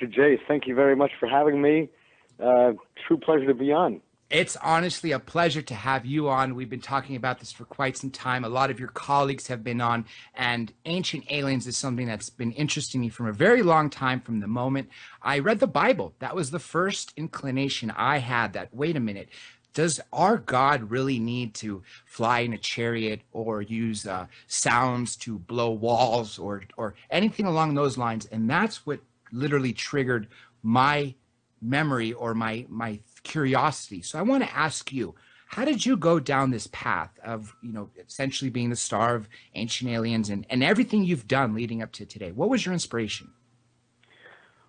Dr. J, thank you very much for having me. True pleasure to be on. It's honestly a pleasure to have you on. We've been talking about this for quite some time. A lot of your colleagues have been on, and ancient aliens is something that's been interesting me from a very long time, from the moment I read the Bible. That was the first inclination I had that, wait a minute, does our God really need to fly in a chariot or use sounds to blow walls or anything along those lines? And that's what literally triggered my memory or my curiosity. So I want to ask you, how did you go down this path of, essentially being the star of Ancient Aliens and everything you've done leading up to today? What was your inspiration?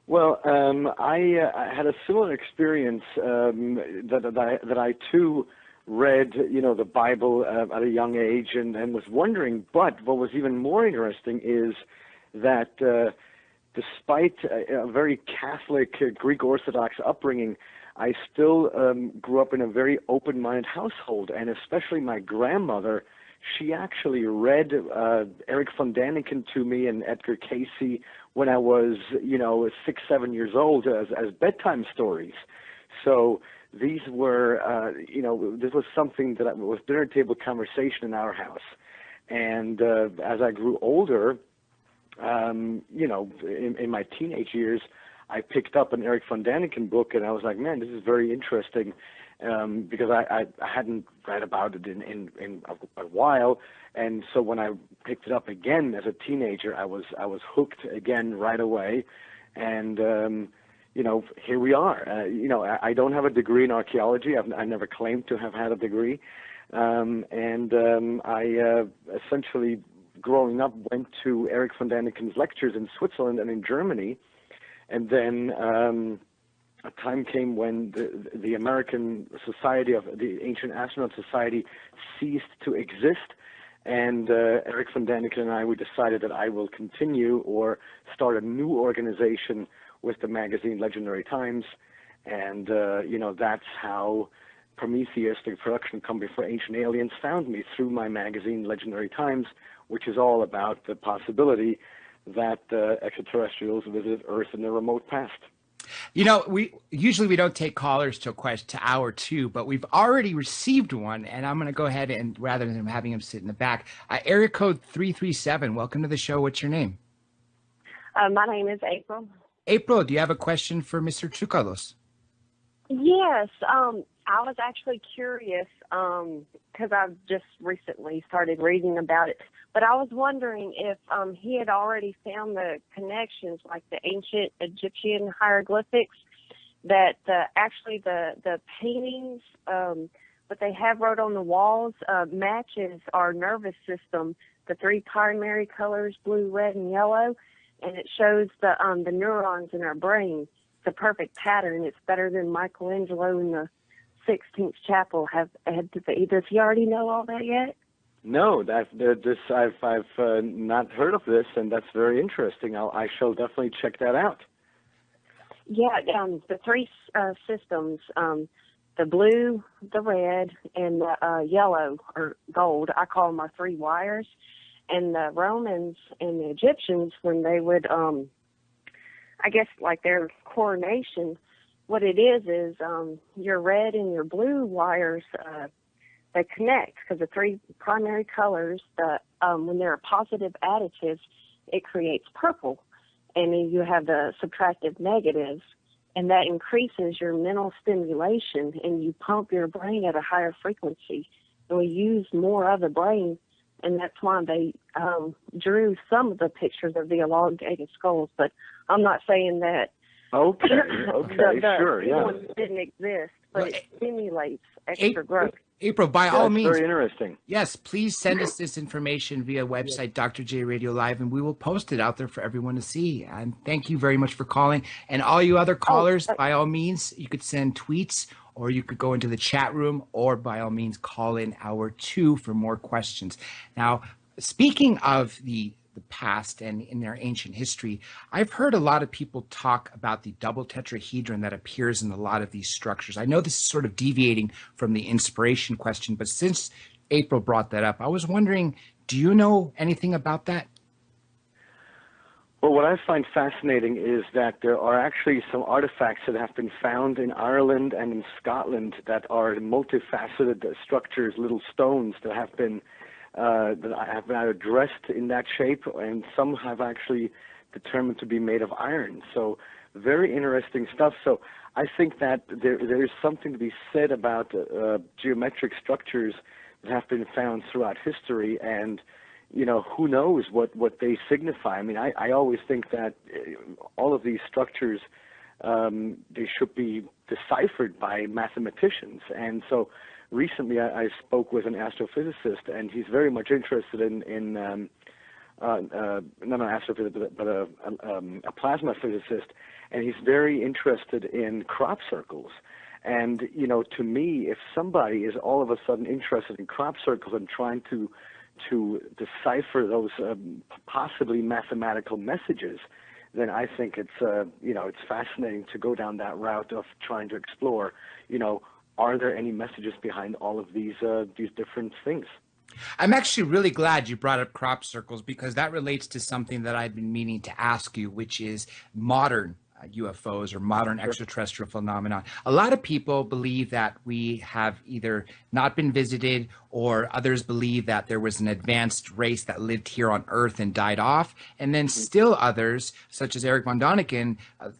Well, I had a similar experience that I too read, the Bible at a young age and was wondering. But what was even more interesting is that despite a very Catholic, Greek Orthodox upbringing, I still grew up in a very open-minded household, and especially my grandmother. She actually read Eric von Däniken to me and Edgar Cayce when I was, 6, 7 years old as bedtime stories. So these were, this was something that was dinner table conversation in our house. And as I grew older, in my teenage years, I picked up an Eric von Däniken book, and I was like, man, this is very interesting, because I hadn't read about it in a while. And so when I picked it up again as a teenager, I was hooked again right away. And, here we are. I don't have a degree in archaeology. I never claimed to have had a degree. I essentially, growing up, went to Eric von Däniken's lectures in Switzerland and in Germany. And then a time came when the American Society of the Ancient Astronaut Society ceased to exist. And Eric von Däniken and I, we decided that I will continue or start a new organization with the magazine Legendary Times. And, that's how Prometheus, the production company for Ancient Aliens, found me, through my magazine Legendary Times, which is all about the possibility that extraterrestrials visited Earth in the remote past. We don't take callers to hour 2, but we've already received one, and I'm going to go ahead and, rather than having him sit in the back, area code 337. Welcome to the show. What's your name? My name is April. April, do you have a question for Mr. Tsoukalos? Yes. I was actually curious because I've just recently started reading about it. But I was wondering if he had already found the connections, like the ancient Egyptian hieroglyphics, that actually the paintings, what they have wrote on the walls, matches our nervous system, the 3 primary colors, blue, red, and yellow, and it shows the neurons in our brain. It's a perfect pattern. It's better than Michelangelo in the 16th Chapel. Does he already know all that yet? No, I've not heard of this, and that's very interesting. I shall definitely check that out. Yeah, the 3 systems, the blue, the red, and the yellow or gold. I call them our 3 wires. And the Romans and the Egyptians, when they would, I guess like their coronation, what it is your red and your blue wires, they connect because the 3 primary colors, when there are positive additives, it creates purple. And then you have the subtractive negatives, and that increases your mental stimulation, and you pump your brain at a higher frequency. And we use more of the brain, and that's why they drew some of the pictures of the elongated skulls. But I'm not saying that Okay, sure, yeah. One didn't exist, but it stimulates extra growth. April, by all means. Very interesting. Yes, please send us this information via website, Dr. J Radio Live, and we will post it out there for everyone to see. And thank you very much for calling. And all you other callers, by all means, you could send tweets, or you could go into the chat room, or by all means, call in hour 2 for more questions. Now, speaking of the past and in their ancient history, I've heard a lot of people talk about the double tetrahedron that appears in a lot of these structures. I know this is sort of deviating from the inspiration question, but since April brought that up, I was wondering, do you know anything about that? Well, what I find fascinating is that there are actually some artifacts that have been found in Ireland and in Scotland that are multifaceted structures, little stones that have been addressed in that shape, and some have actually determined to be made of iron. So very interesting stuff. So I think that there is something to be said about geometric structures that have been found throughout history, and who knows what they signify. I mean, I always think that all of these structures, they should be deciphered by mathematicians. And so recently I spoke with an astrophysicist, and he's very much interested in not an astrophysicist, but a plasma physicist, and he's very interested in crop circles. And, to me, if somebody is all of a sudden interested in crop circles and trying to decipher those possibly mathematical messages, then I think it's it's fascinating to go down that route of trying to explore, are there any messages behind all of these different things? I'm actually really glad you brought up crop circles, because that relates to something that I've been meaning to ask you, which is modern UFOs or modern extraterrestrial phenomenon. A lot of people believe that we have either not been visited, or others believe that there was an advanced race that lived here on Earth and died off. And then still others, such as Eric von Däniken,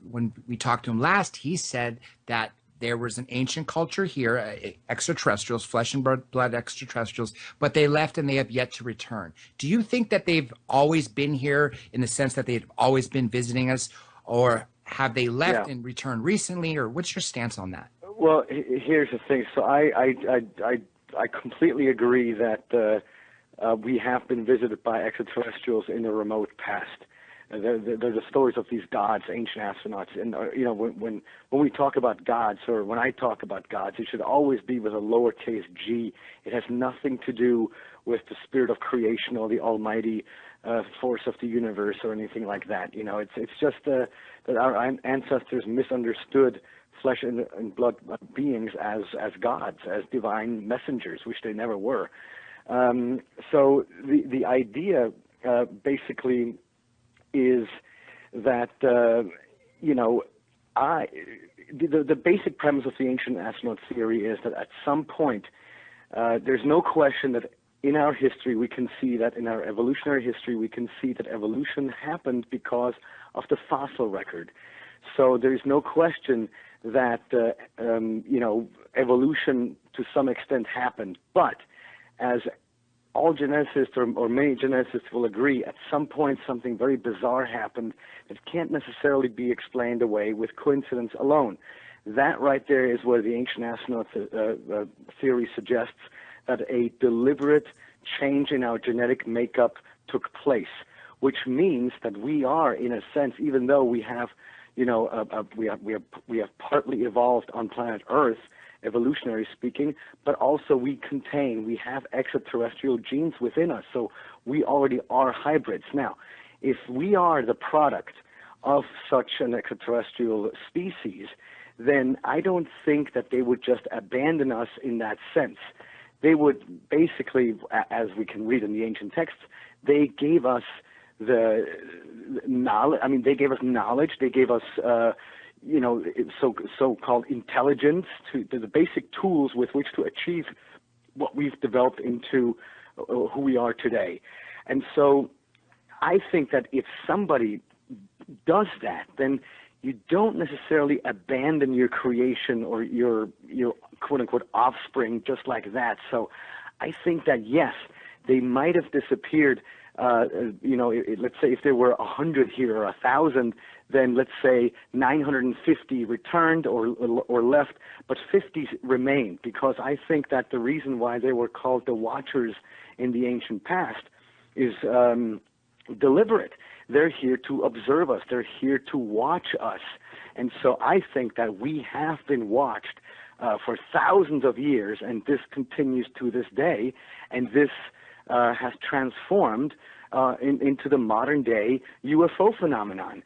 when we talked to him last, he said that there was an ancient culture here, extraterrestrials, flesh and blood extraterrestrials, but they left and they have yet to return. Do you think that they've always been here in the sense that they've always been visiting us, or have they left and returned recently, or what's your stance on that? Well, here's the thing. So I completely agree that we have been visited by extraterrestrials in the remote past. They're the stories of these gods, ancient astronauts, and when we talk about gods, or when I talk about gods, it should always be with a lowercase g. It has nothing to do with the spirit of creation or the almighty force of the universe or anything like that. It's just that our ancestors misunderstood flesh and blood beings as gods, as divine messengers, which they never were. So the idea basically is that the basic premise of the ancient astronaut theory is that at some point there's no question that in our history we can see that in our evolutionary history we can see that evolution happened because of the fossil record. So there's no question that evolution to some extent happened, but as all geneticists or many geneticists will agree, at some point something very bizarre happened that can't necessarily be explained away with coincidence alone. That right there is where the ancient astronaut theory suggests that a deliberate change in our genetic makeup took place, which means that we are, in a sense, even though we have, we have partly evolved on planet Earth, evolutionary speaking, but also we have extraterrestrial genes within us, so we already are hybrids. Now, if we are the product of such an extraterrestrial species, then I don't think that they would just abandon us in that sense. They would basically, as we can read in the ancient texts, they gave us the knowledge. I mean, they gave us knowledge. They gave us so-called intelligence, to the basic tools with which to achieve what we've developed into who we are today. And so I think that if somebody does that, then you don't necessarily abandon your creation or your quote-unquote offspring just like that. So I think that, yes, they might have disappeared. Let's say if there were 100 here or 1,000, then let's say 950 returned or left, but 50 remained, because I think that the reason why they were called the Watchers in the ancient past is deliberate. They're here to observe us. They're here to watch us. And so I think that we have been watched for thousands of years, and this continues to this day, and this has transformed into the modern day UFO phenomenon,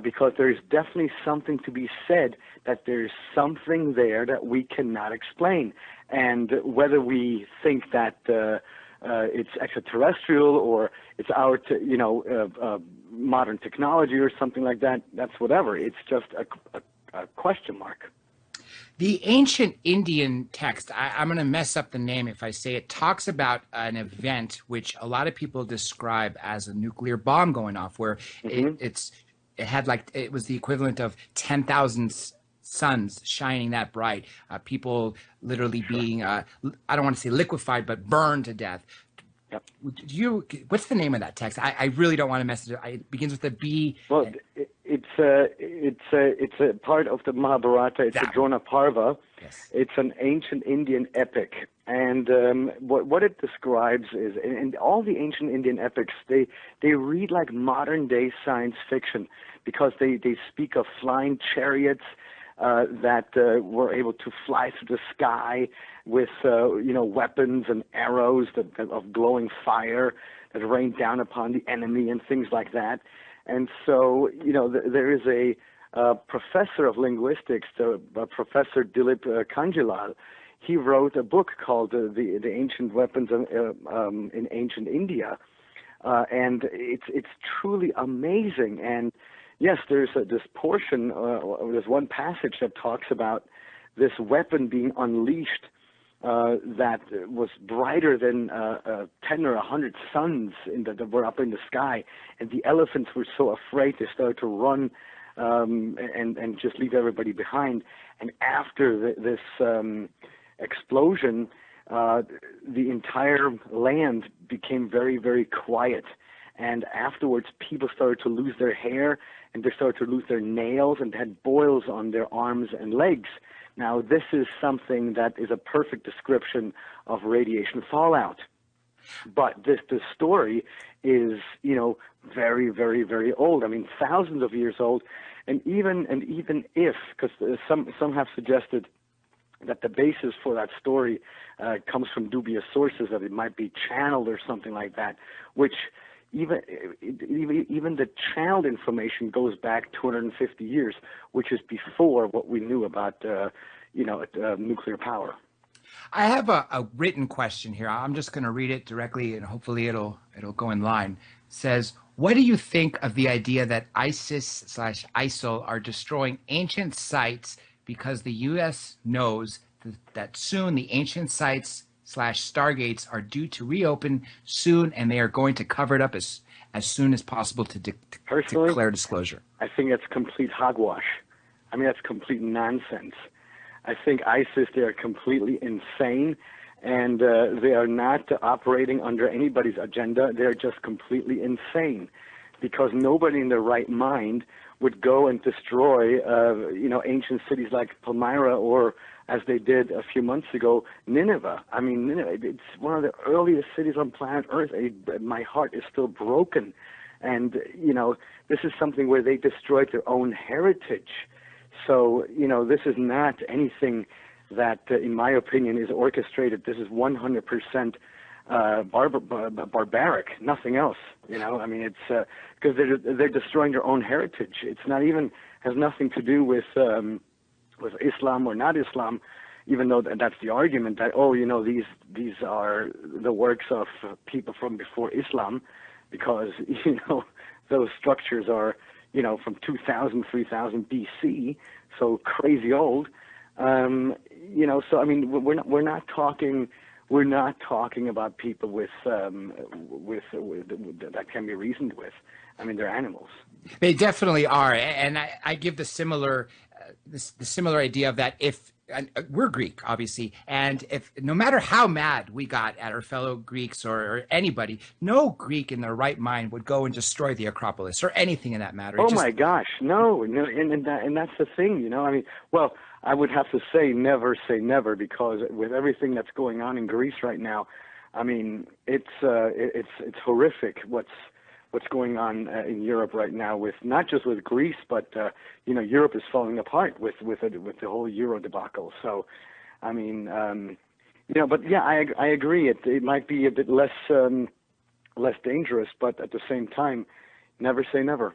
because there's definitely something to be said that there's something there that we cannot explain. And whether we think that it's extraterrestrial or it's our modern technology or something like that, that's whatever. It's just a question mark. The ancient Indian text, I'm going to mess up the name if I say it, talks about an event which a lot of people describe as a nuclear bomb going off, where it was the equivalent of 10,000 suns shining that bright, people literally being, I don't want to say liquefied, but burned to death. Yep. What's the name of that text? I really don't want to mess it up. It begins with a B. Well, it's a part of the Mahabharata. It's a Drona Parva. Yes. It's an ancient Indian epic, and what it describes is, and all the ancient Indian epics, they read like modern day science fiction, because they speak of flying chariots that were able to fly through the sky with weapons and arrows of glowing fire that rained down upon the enemy and things like that. And so, there is a professor of linguistics, Professor Dilip Kanjilal. He wrote a book called the Ancient Weapons in Ancient India, and it's truly amazing. And yes, there's this portion, there's one passage that talks about this weapon being unleashed that was brighter than 10 or 100 suns that were up in the sky, and the elephants were so afraid they started to run and just leave everybody behind. And after this explosion, the entire land became very, very quiet. And afterwards, people started to lose their hair, and they started to lose their nails, and had boils on their arms and legs. Now, this is something that is a perfect description of radiation fallout. But this story is, very, very, very old. I mean, thousands of years old. And even if, because some have suggested that the basis for that story comes from dubious sources, that it might be channeled or something like that, which even the channeled information goes back 250 years, which is before what we knew about nuclear power. I have a written question here. I'm just going to read it directly, and hopefully it'll go in line. It says, what do you think of the idea that ISIS/ISIL are destroying ancient sites because the U.S. knows that soon the ancient sites/stargates are due to reopen soon, and they are going to cover it up as soon as possible to declare disclosure? I think that's complete hogwash. I mean, that's complete nonsense. I think ISIS, they are completely insane, and they are not operating under anybody's agenda. They're just completely insane, because nobody in their right mind would go and destroy, ancient cities like Palmyra, or, as they did a few months ago, Nineveh. I mean, Nineveh, it's one of the earliest cities on planet Earth. My heart is still broken. And, this is something where they destroyed their own heritage. So, this is not anything that, in my opinion, is orchestrated. This is 100% barbaric, nothing else. I mean, it's because they're destroying their own heritage. It's not even, has nothing to do with Islam or not Islam, even though that's the argument that, these are the works of people from before Islam, because, those structures are, from 2000, 3000 BC, so crazy old. So I mean, we're not talking about people with that can be reasoned with. I mean, they're animals. They definitely are, and I give the similar idea of that. If we're Greek, obviously, and if no matter how mad we got at our fellow Greeks or anybody, no Greek in their right mind would go and destroy the Acropolis or anything in that matter. My gosh, no, and that's the thing, I mean, well, I would have to say never, because with everything that's going on in Greece right now, I mean, it's horrific what's going on in Europe right now, with not just with Greece, but Europe is falling apart with the whole Euro debacle. So, I mean, but yeah, I agree. It might be a bit less dangerous, but at the same time, never say never.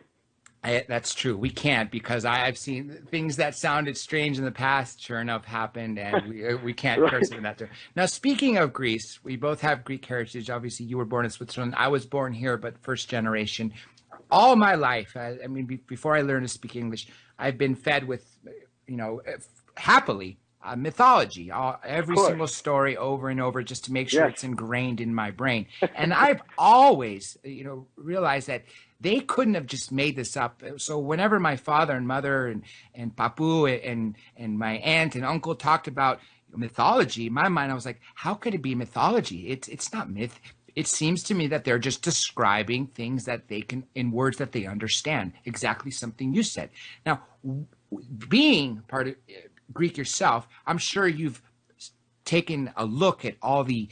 That's true. We can't, because I've seen things that sounded strange in the past, sure enough, happened, and we can't Right. curse in that term. Now, speaking of Greece, we both have Greek heritage. Obviously, you were born in Switzerland. I was born here, but first generation. all my life, I mean, before I learned to speak English, I've been fed with, happily, mythology, Of every course. single story over and over, just to make sure Yes. it's ingrained in my brain. And I've always, realized that they couldn't have just made this up. So whenever my father and mother and Papu and my aunt and uncle talked about mythology, in my mind, I was like, how could it be mythology? It's not myth. It seems to me that they're just describing things that they can in words that they understand. Exactly something you said. Now, being part of Greek yourself, I'm sure you've taken a look at all the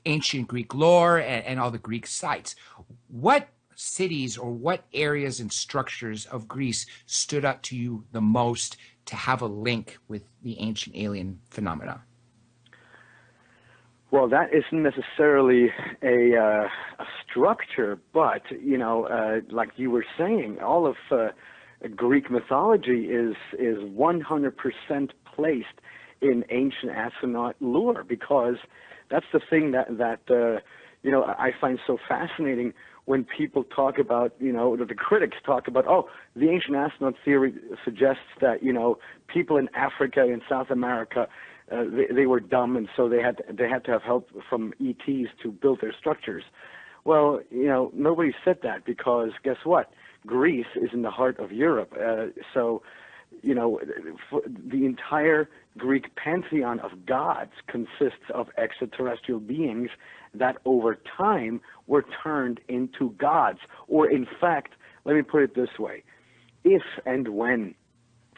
ancient Greek lore and all the Greek sites. What cities or what areas and structures of Greece stood out to you the most to have a link with the ancient alien phenomena? Well, that isn't necessarily a structure, but like you were saying, all of Greek mythology is 100% placed in ancient astronaut lore, because that's the thing that I find so fascinating when people talk about, the critics talk about, oh, the ancient astronaut theory suggests that, people in Africa and South America, they were dumb, and so they had to have help from ETs to build their structures. Well, nobody said that, because guess what? Greece is in the heart of Europe. So the entire Greek pantheon of gods consists of extraterrestrial beings that over time were turned into gods. Or in fact, let me put it this way. If and when,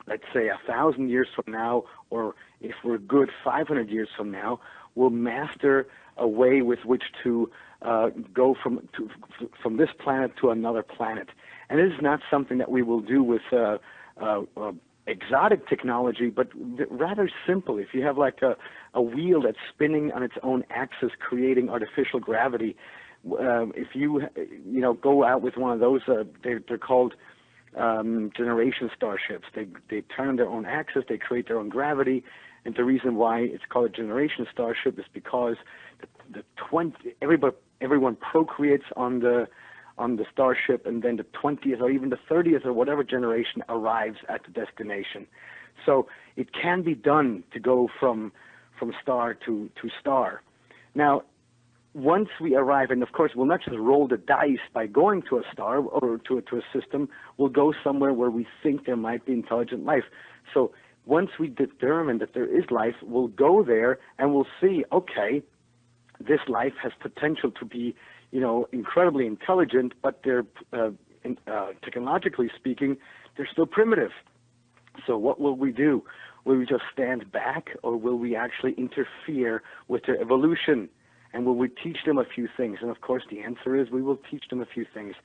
let's say 1,000 years from now, or if we're good 500 years from now, we'll master a way with which to go from this planet to another planet. And this is not something that we will do with exotic technology, but rather simple. If you have like a wheel that's spinning on its own axis, creating artificial gravity, if you go out with one of those, they're called generation starships. They turn their own axis, they create their own gravity, and the reason why it's called a generation starship is because everyone procreates on the starship, and then the 20th or even the 30th or whatever generation arrives at the destination. So it can be done to go from star to star. Now, once we arrive, and of course we'll not just roll the dice by going to a star or to a system, we'll go somewhere where we think there might be intelligent life. So once we determine that there is life, we'll go there and we'll see, okay, this life has potential to be incredibly intelligent, but they're technologically speaking, they're still primitive. So what will we do? Will we just stand back, or will we actually interfere with their evolution? And will we teach them a few things? And of course the answer is we will teach them a few things.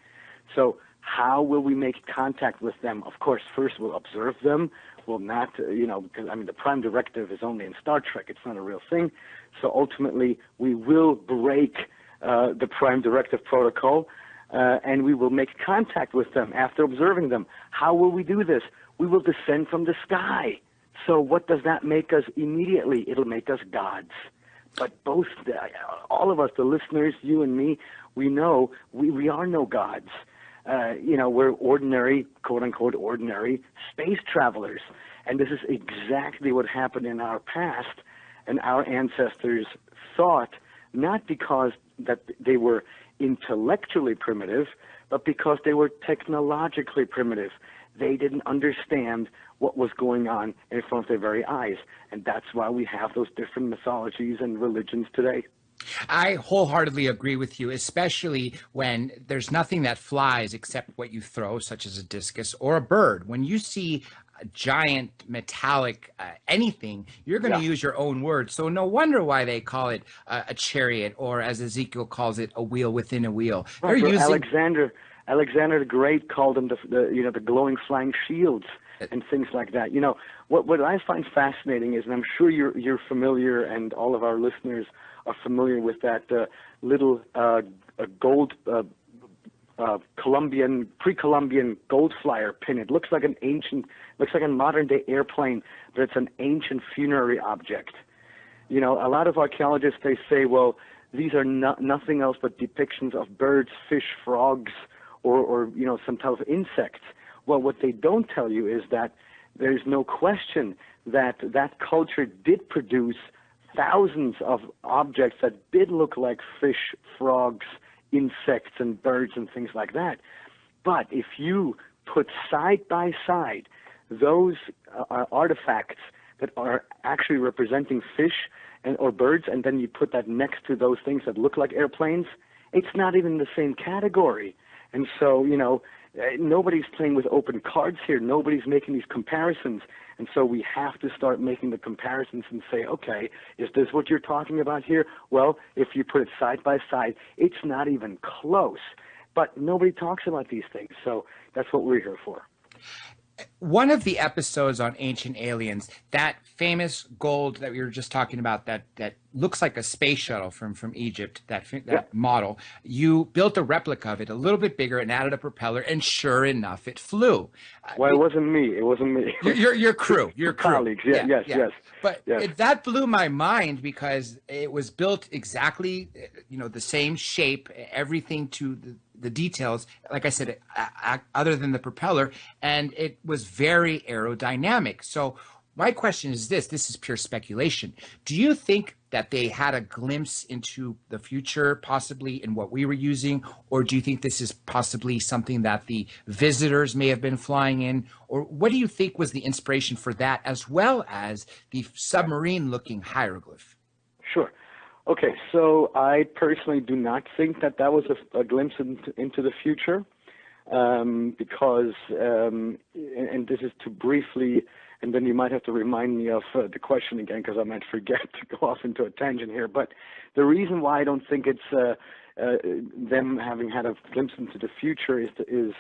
So how will we make contact with them? Of course, first we'll observe them. We'll not, because the prime directive is only in Star Trek. It's not a real thing. So ultimately we will break the prime directive protocol, and we will make contact with them after observing them. How will we do this? We will descend from the sky. So what does that make us immediately? It'll make us gods. But all of us, the listeners, you and me, we know we are no gods. We're ordinary, quote-unquote ordinary space travelers. And this is exactly what happened in our past, and our ancestors thought, not because that they were intellectually primitive, but because they were technologically primitive. They didn't understand what was going on in front of their very eyes. And that's why we have those different mythologies and religions today. I wholeheartedly agree with you, especially when there's nothing that flies except what you throw, such as a discus or a bird. When you see a giant metallic anything, you're going to use your own words. So no wonder why they call it a chariot, or as Ezekiel calls it, a wheel within a wheel. Right, they're using... Alexander the Great called them the glowing flying shields and things like that. What I find fascinating is, and I'm sure you're familiar, and all of our listeners are familiar with that little gold pre-Columbian gold flyer pin. It looks like a modern day airplane, but it's an ancient funerary object. A lot of archaeologists, they say, well, these are nothing else but depictions of birds, fish, frogs, or some type of insects. Well, what they don't tell you is that there's no question that that culture did produce thousands of objects that did look like fish, frogs, insects, and birds and things like that. But if you put side by side those artifacts that are actually representing fish or birds, and then you put that next to those things that look like airplanes, it's not even the same category. And so, nobody's playing with open cards here. Nobody's making these comparisons. And so we have to start making the comparisons and say, okay, is this what you're talking about here? Well, if you put it side by side, it's not even close. But nobody talks about these things. So that's what we're here for. One of the episodes on Ancient Aliens, that famous gold that we were just talking about, that looks like a space shuttle from Egypt, that model, you built a replica of it a little bit bigger and added a propeller, and sure enough, it flew. Well, it wasn't me. Your crew. Your crew. Colleagues, yes. But that blew my mind because it was built exactly, the same shape, everything to the details, like I said, other than the propeller, and it was very aerodynamic. So my question is this is pure speculation. Do you think that they had a glimpse into the future, possibly in what we were using, or do you think this is possibly something that the visitors may have been flying in? Or what do you think was the inspiration for that, as well as the submarine-looking hieroglyph? Sure. Okay, so I personally do not think that was a glimpse into the future, because, and this is to briefly, and then you might have to remind me of the question again, because I might forget to go off into a tangent here. But the reason why I don't think it's them having had a glimpse into the future is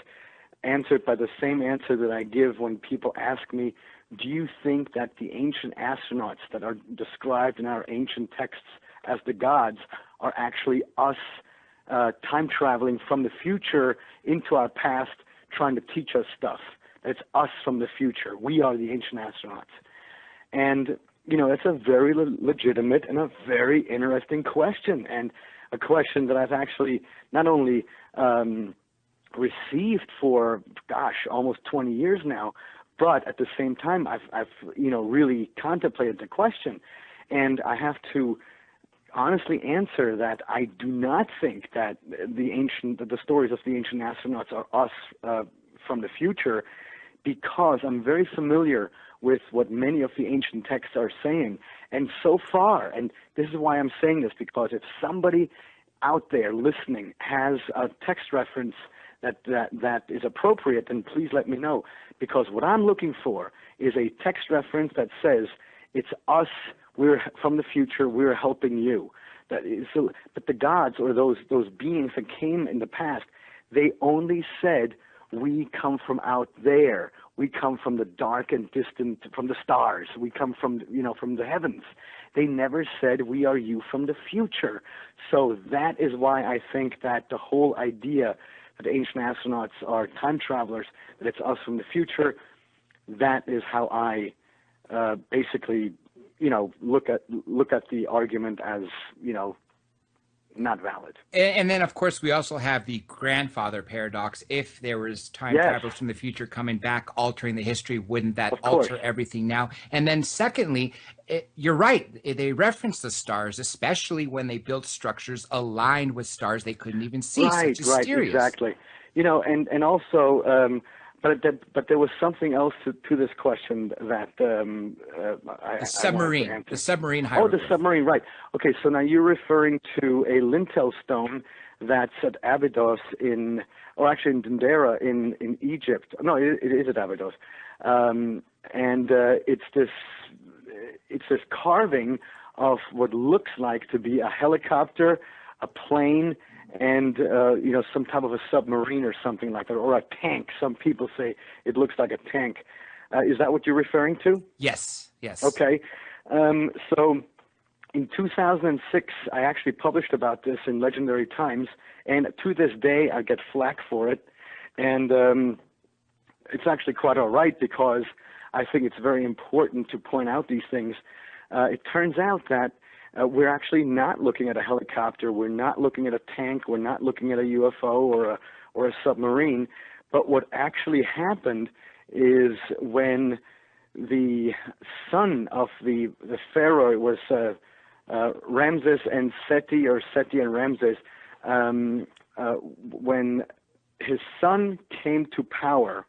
answered by the same answer that I give when people ask me, do you think that the ancient astronauts that are described in our ancient texts as the gods are actually us time traveling from the future into our past, trying to teach us stuff? It's us from the future. We are the ancient astronauts. And, it's a very legitimate and a very interesting question, and a question that I've actually not only received for, almost 20 years now, but at the same time, I've really contemplated the question. And I have to honestly answer that I do not think that the stories of the ancient astronauts are us from the future, because I'm very familiar with what many of the ancient texts are saying. And so far, and this is why I'm saying this, because if somebody out there listening has a text reference that is appropriate, then please let me know. Because what I'm looking for is a text reference that says, it's us, we're from the future, we're helping you. But the gods, or those beings that came in the past, they only said, we come from out there. We come from the dark and distant, from the stars. We come from, from the heavens. They never said, we are you from the future. So that is why I think that the whole idea that ancient astronauts are time travelers, that it's us from the future, that is how I basically, look at the argument as, not valid. And then, of course, we also have the grandfather paradox. If there was time travelers from the future coming back, altering the history, wouldn't that alter everything now? And then secondly, you're right. They reference the stars, especially when they built structures aligned with stars they couldn't even see. Right, mysterious. Exactly. And also, but there was something else to this question that the submarine hieroglyph. Oh, the submarine, right. Okay, so now you're referring to a lintel stone that's at Abydos in Dendera in Egypt. No, it is at Abydos. And it's this carving of what looks like to be a helicopter, a plane, and some type of a submarine or something like that, or a tank. Some people say it looks like a tank. Is that what you're referring to? Yes. Okay. So in 2006, I actually published about this in Legendary Times, and to this day, I get flack for it. And it's actually quite all right, because I think it's very important to point out these things. It turns out that we're actually not looking at a helicopter. We're not looking at a tank. We're not looking at a UFO or a submarine. But what actually happened is when the son of the pharaoh, it was Ramses and Seti, or Seti and Ramses, when his son came to power,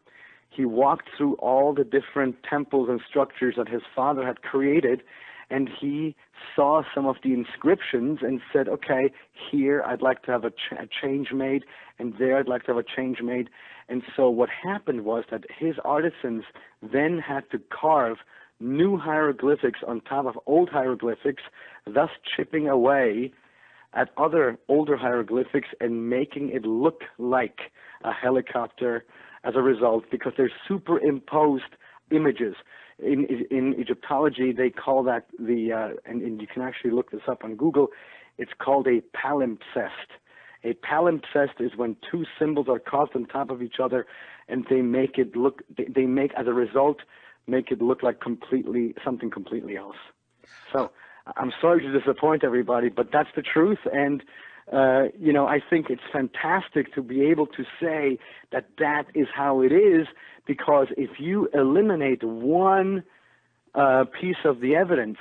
he walked through all the different temples and structures that his father had created, and he saw some of the inscriptions and said, okay, here I'd like to have a change made, and there I'd like to have a change made. And so what happened was that his artisans then had to carve new hieroglyphics on top of old hieroglyphics, thus chipping away at other older hieroglyphics and making it look like a helicopter as a result, because they're superimposed images. In Egyptology, they call that and you can actually look this up on Google, it's called a palimpsest. A palimpsest is when two symbols are carved on top of each other, and they make it look, as a result, make it look like something completely else. So I'm sorry to disappoint everybody, but that's the truth. And I think it's fantastic to be able to say that that is how it is, because if you eliminate one piece of the evidence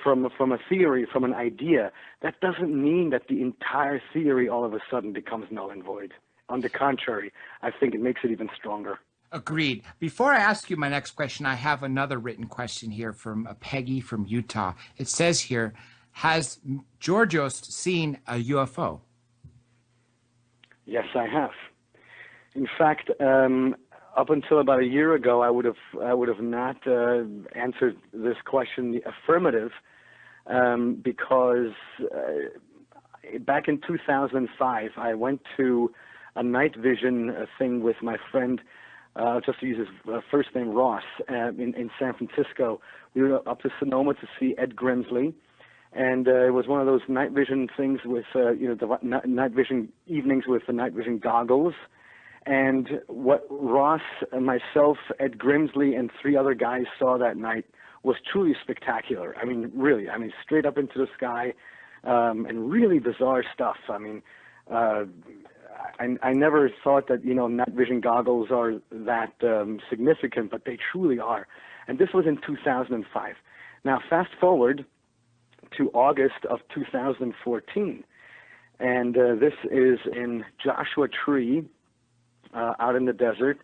from a theory, from an idea, that doesn't mean that the entire theory all of a sudden becomes null and void. On the contrary, I think it makes it even stronger. Agreed. Before I ask you my next question, I have another written question here from Peggy from Utah. It says here, has Giorgio seen a UFO? Yes, I have. In fact, up until about a year ago, I would have not answered this question the affirmative, because back in 2005, I went to a night vision thing with my friend. Just to use his first name, Ross, in San Francisco. We were up to Sonoma to see Ed Grimsley, and it was one of those night vision things with, the night vision evenings with the night vision goggles. And what Ross, myself, Ed Grimsley, and three other guys saw that night was truly spectacular. I mean, really, straight up into the sky, and really bizarre stuff. I never thought that, night vision goggles are that significant, but they truly are. And this was in 2005. Now, fast forward to August of 2014, and this is in Joshua Tree, out in the desert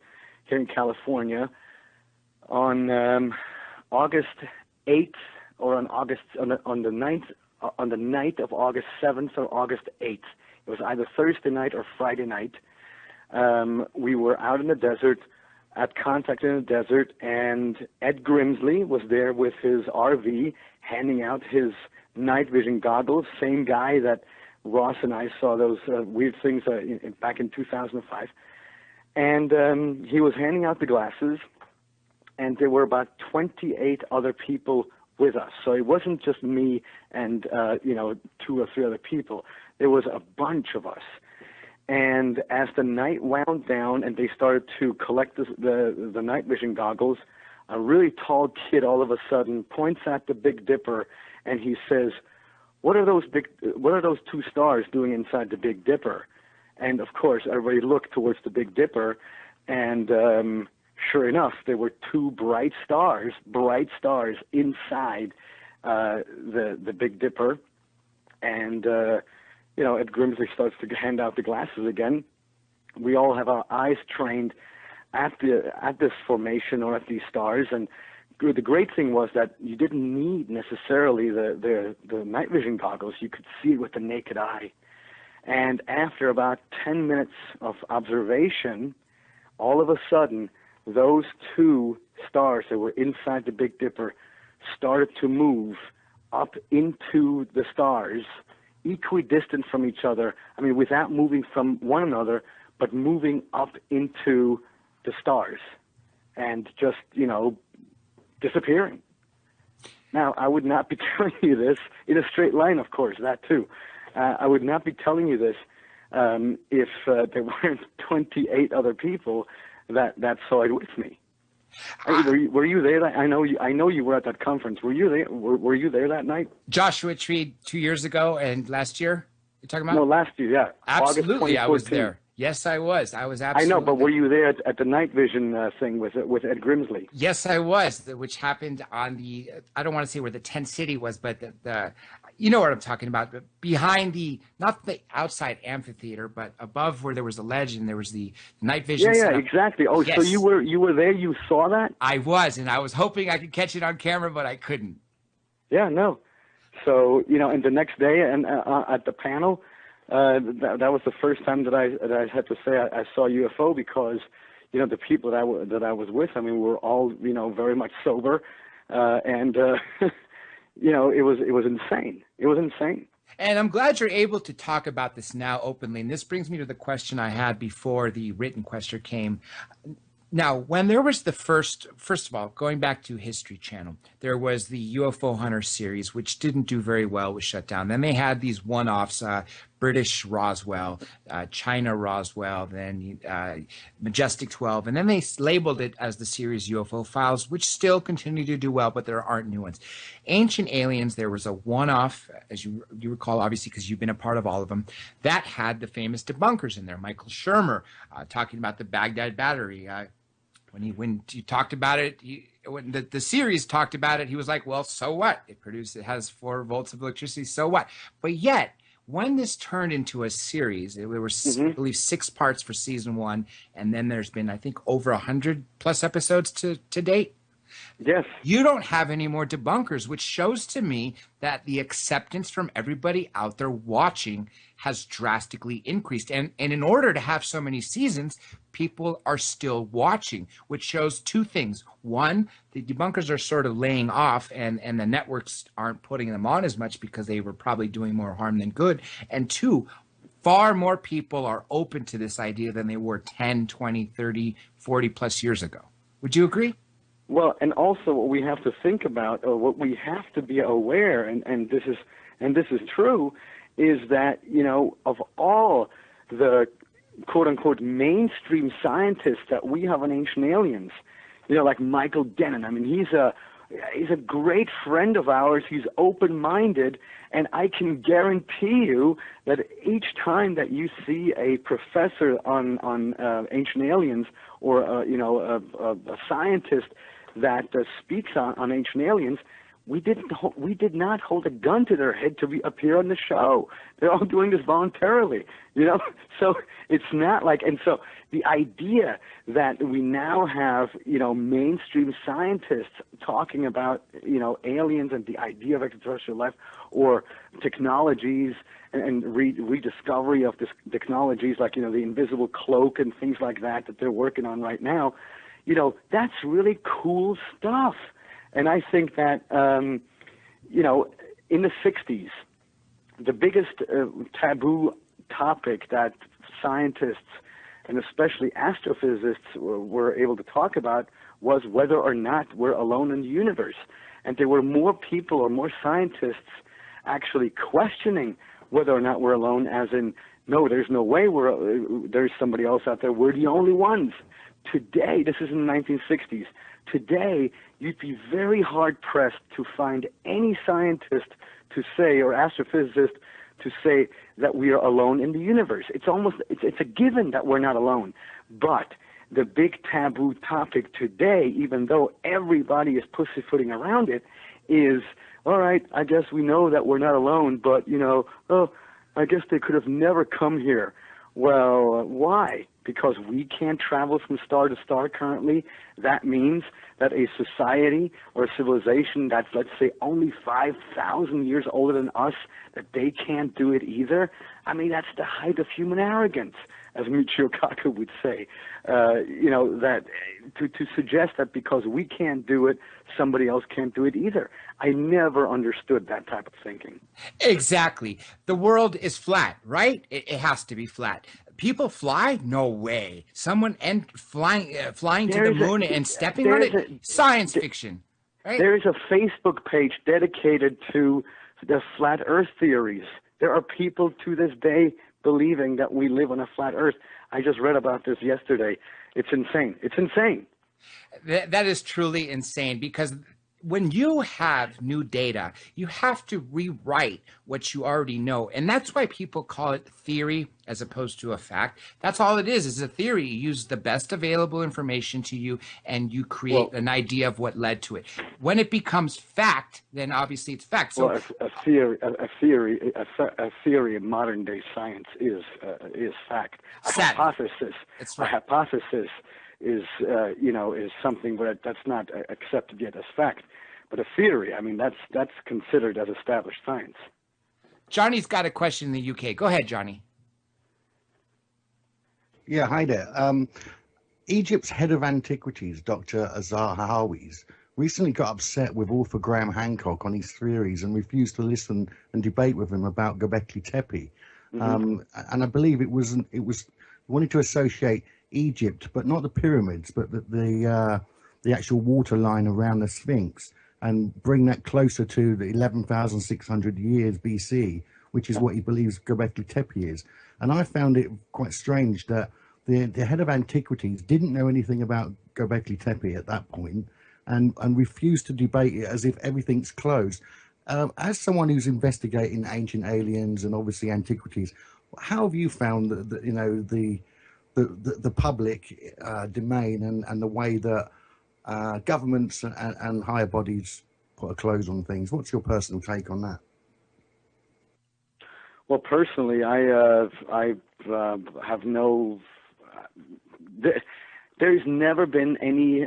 here in California, on August 8th, or on the night of August 7th or August 8th. It was either Thursday night or Friday night. We were out in the desert, at Contact in the Desert, and Ed Grimsley was there with his RV, handing out his night vision goggles, same guy that Ross and I saw those weird things back in 2005. And he was handing out the glasses, and there were about 28 other people with us. So it wasn't just me and, 2 or 3 other people. There was a bunch of us. And as the night wound down and they started to collect the night vision goggles, a really tall kid all of a sudden points at the Big Dipper and he says, what are those 2 stars doing inside the Big Dipper? And of course, everybody looked towards the Big Dipper, and sure enough, there were 2 bright stars inside the Big Dipper. And Ed Grimsley starts to hand out the glasses again. We all have our eyes trained at this formation or at these stars, and the great thing was that you didn't need necessarily the night vision goggles. You could see it with the naked eye. And after about 10 minutes of observation, all of a sudden, those 2 stars that were inside the Big Dipper started to move up into the stars, equidistant from each other. Without moving from one another, but moving up into the stars and just, disappearing. Now, I would not be telling you this in a straight line, of course, that too. I would not be telling you this if there weren't 28 other people that saw it with me. Were you there? I know you were at that conference. Were you there? Were you there that night? Joshua Tree 2 years ago and last year. You're talking about? No, last year. Yeah, absolutely. I was there. Yes, I was. I was I absolutely. know, but were you there at the night vision thing with Ed Grimsley? Yes, I was, which happened on the, I don't want to say where the tent city was, but the you know what I'm talking about, but behind the, not the outside amphitheater, but above where there was a ledge and there was the night vision Yeah, setup. exactly. Oh, Yes, so you were there, you saw that? I was, and I was hoping I could catch it on camera, but I couldn't. Yeah, no. So, and the next day and at the panel, that was the first time that I had to say I saw UFO, because the people that I was with, I mean, were all very much sober, and it was insane. It was insane. And I'm glad you're able to talk about this now openly. And this brings me to the question I had before the written question came. Now, when there was the first of all, going back to History Channel, there was the UFO Hunter series, which didn't do very well, was shut down. Then they had these one-offs, British Roswell, China Roswell, then Majestic 12, and then they labeled it as the series UFO Files, which still continue to do well, but there aren't new ones. Ancient Aliens, there was a one-off, as you recall, obviously, because you've been a part of all of them, that had the famous debunkers in there. Michael Shermer talking about the Baghdad Battery. When you talked about it, when the series talked about it, he was like, well, so what? It has 4 volts of electricity, so what? But yet, when this turned into a series, there were, I believe, 6 parts for season 1, and then there's been, I think, over 100 plus episodes to date. Yes. You don't have any more debunkers, which shows to me that the acceptance from everybody out there watching has drastically increased. And in order to have so many seasons, people are still watching, which shows 2 things. One, the debunkers are sort of laying off, and the networks aren't putting them on as much because they were probably doing more harm than good. And 2, far more people are open to this idea than they were 10, 20, 30, 40 plus years ago. Would you agree? Well, and also what we have to think about, or what we have to be aware, and this is true, is that of all the quote unquote mainstream scientists that we have on Ancient Aliens, like Michael Dennon. I mean, he's a great friend of ours. He's open-minded, and I can guarantee you that each time that you see a professor on Ancient Aliens, or a scientist that speaks on Ancient Aliens, we did not hold a gun to their head to appear on the show. They're all doing this voluntarily, So it's not like, and so the idea that we now have, mainstream scientists talking about, aliens and the idea of extraterrestrial life, or technologies and rediscovery of this technologies like, the invisible cloak and things like that they're working on right now, that's really cool stuff. And I think that, in the 60s, the biggest taboo topic that scientists and especially astrophysicists were able to talk about was whether or not we're alone in the universe. And there were more people or more scientists actually questioning whether or not we're alone, as in, no, there's no way there's somebody else out there. We're the only ones. Today, this is in the 1960s, today you'd be very hard-pressed to find any scientist to say, or astrophysicist to say, that we are alone in the universe. It's a given that we're not alone. But the big taboo topic today, even though everybody is pussyfooting around it, is, all right, I guess we know that we're not alone, but, I guess they could have never come here. Well, why? Because we can't travel from star to star currently. That means that a society or a civilization that's, let's say, only 5,000 years older than us, that they can't do it either. I mean, that's the height of human arrogance, as Michio Kaku would say. That to suggest that because we can't do it, somebody else can't do it either. I never understood that type of thinking. Exactly. The world is flat, right? It has to be flat. People fly? No way. Someone flying to the moon and stepping on it? Science fiction. Right? There is a Facebook page dedicated to the flat Earth theories. There are people to this day believing that we live on a flat Earth. I just read about this yesterday. It's insane. It's insane. That is truly insane, because when you have new data, you have to rewrite what you already know. And that's why people call it theory as opposed to a fact. That's all it is a theory. You use the best available information to you and you create an idea of what led to it. When it becomes fact, then obviously it's fact. So a theory in modern day science is fact. Hypothesis. That's right. A hypothesis is something that's not accepted yet as fact. But a theory, I mean, that's considered as established science. Johnny's got a question in the UK. Go ahead, Johnny. Yeah, hi there. Egypt's head of antiquities, Dr. Azar Hawis, recently got upset with author Graham Hancock on his theories and refused to listen and debate with him about Göbekli Tepe. And I believe it was wanted to associate Egypt, but not the pyramids, but the actual water line around the Sphinx, and bring that closer to the 11,600 years BC, which is what he believes Göbekli Tepe is. And I found it quite strange that the head of antiquities didn't know anything about Göbekli Tepe at that point, and refused to debate it as if everything's closed. As someone who's investigating ancient aliens and obviously antiquities, how have you found the public domain and the way that governments and higher bodies put a close on things? What's your personal take on that? Well, personally, I have no. There's never been any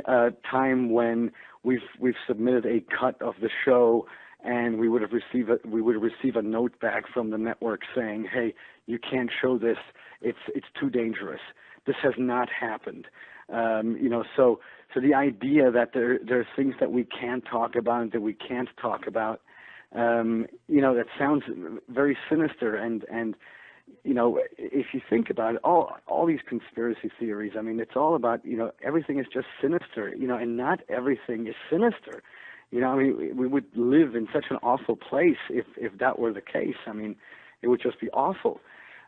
time when we've submitted a cut of the show and we would receive a note back from the network saying, "Hey, you can't show this. It's too dangerous." This has not happened. So the idea that there are things that we can talk about and that we can't talk about, that sounds very sinister. And if you think about it, all these conspiracy theories, I mean, it's all about, everything is just sinister, and not everything is sinister. I mean, we would live in such an awful place if that were the case. I mean, it would just be awful.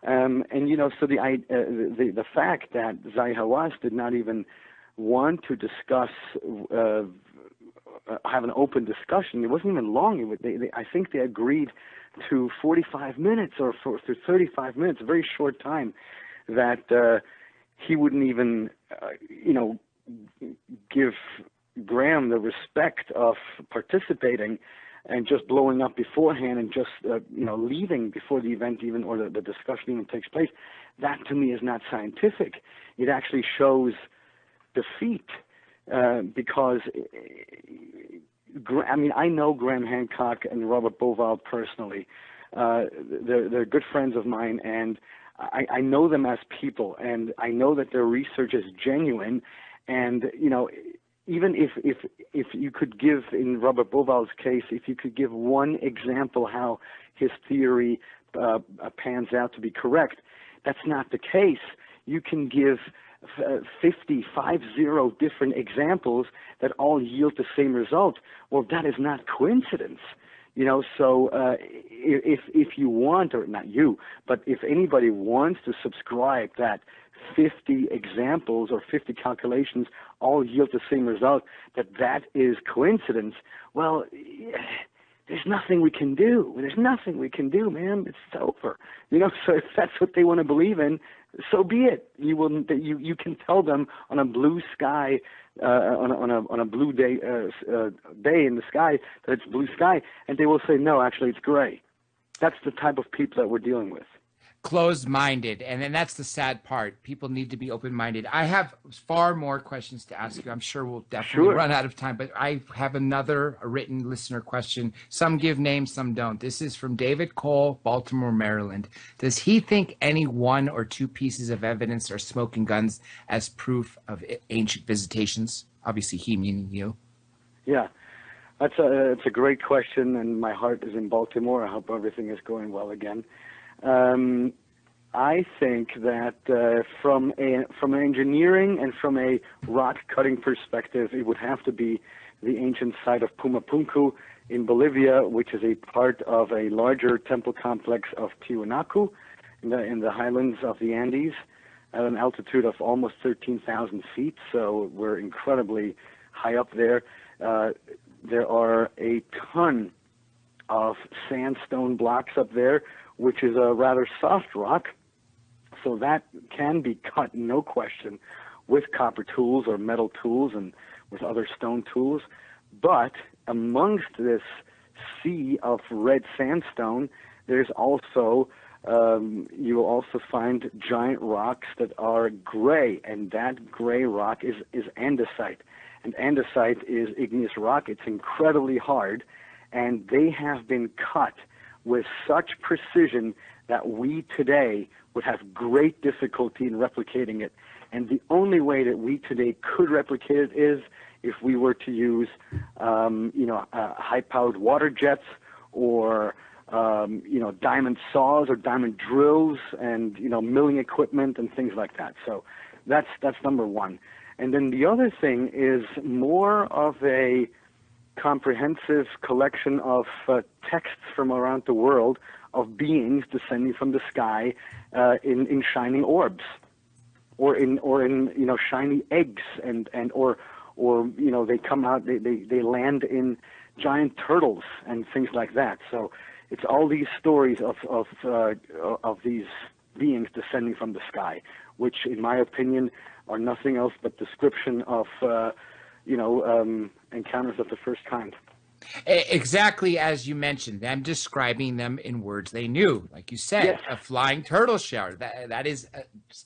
So the fact that Zahi Hawass did not even want to discuss, have an open discussion, it wasn't even long. I think they agreed to 45 minutes or for 35 minutes, a very short time, that he wouldn't even, give Graham the respect of participating and just blowing up beforehand and just, leaving before the event even, or the discussion even takes place. That to me is not scientific. It actually shows defeat, because, I know Graham Hancock and Robert Bauval personally. They're good friends of mine, and I know them as people, and I know that their research is genuine. And even if you could give, in Robert Bauval's case, if you could give one example how his theory pans out to be correct, that's not the case. You can give 50 different examples that all yield the same result. Well, that is not coincidence. So if you want, or not you, but if anybody wants to subscribe that 50 examples or 50 calculations all yield the same result, that is coincidence, well, there's nothing we can do. There's nothing we can do, man. It's over. So if that's what they want to believe in, so be it. You can tell them on a blue sky, on a blue day in the sky, that it's blue sky, and they will say, no, actually it's gray. That's the type of people that we're dealing with. Closed-minded, and then that's the sad part. People need to be open-minded. I have far more questions to ask you. I'm sure we'll definitely run out of time, but I have another written listener question. Some give names, some don't. This is from David Cole, Baltimore, Maryland. Does he think any one or two pieces of evidence are smoking guns as proof of ancient visitations? Obviously, he meaning you. Yeah, it's a great question, and my heart is in Baltimore. I hope everything is going well again. I think that from an engineering and from a rock cutting perspective, it would have to be the ancient site of Pumapunku in Bolivia, which is a part of a larger temple complex of Tiwanaku in the highlands of the Andes at an altitude of almost 13,000 feet. So we're incredibly high up there. there are a ton of sandstone blocks up there, which is a rather soft rock, so that can be cut, no question, with copper tools or metal tools and with other stone tools. But amongst this sea of red sandstone, there's also you will also find giant rocks that are gray, and that gray rock is andesite. And andesite is igneous rock. It's incredibly hard, and they have been cut with such precision that we today would have great difficulty in replicating it. And the only way that we today could replicate it is if we were to use, high-powered water jets or, diamond saws or diamond drills and, milling equipment and things like that. So that's number one. And then the other thing is more of a comprehensive collection of texts from around the world of beings descending from the sky in shining orbs, or in shiny eggs, or they come out, they land in giant turtles and things like that. So it's all these stories of these beings descending from the sky, which in my opinion are nothing else but description of encounters of the first kind. Exactly as you mentioned, them describing them in words they knew. Like you said, Yes. A flying turtle shell. That is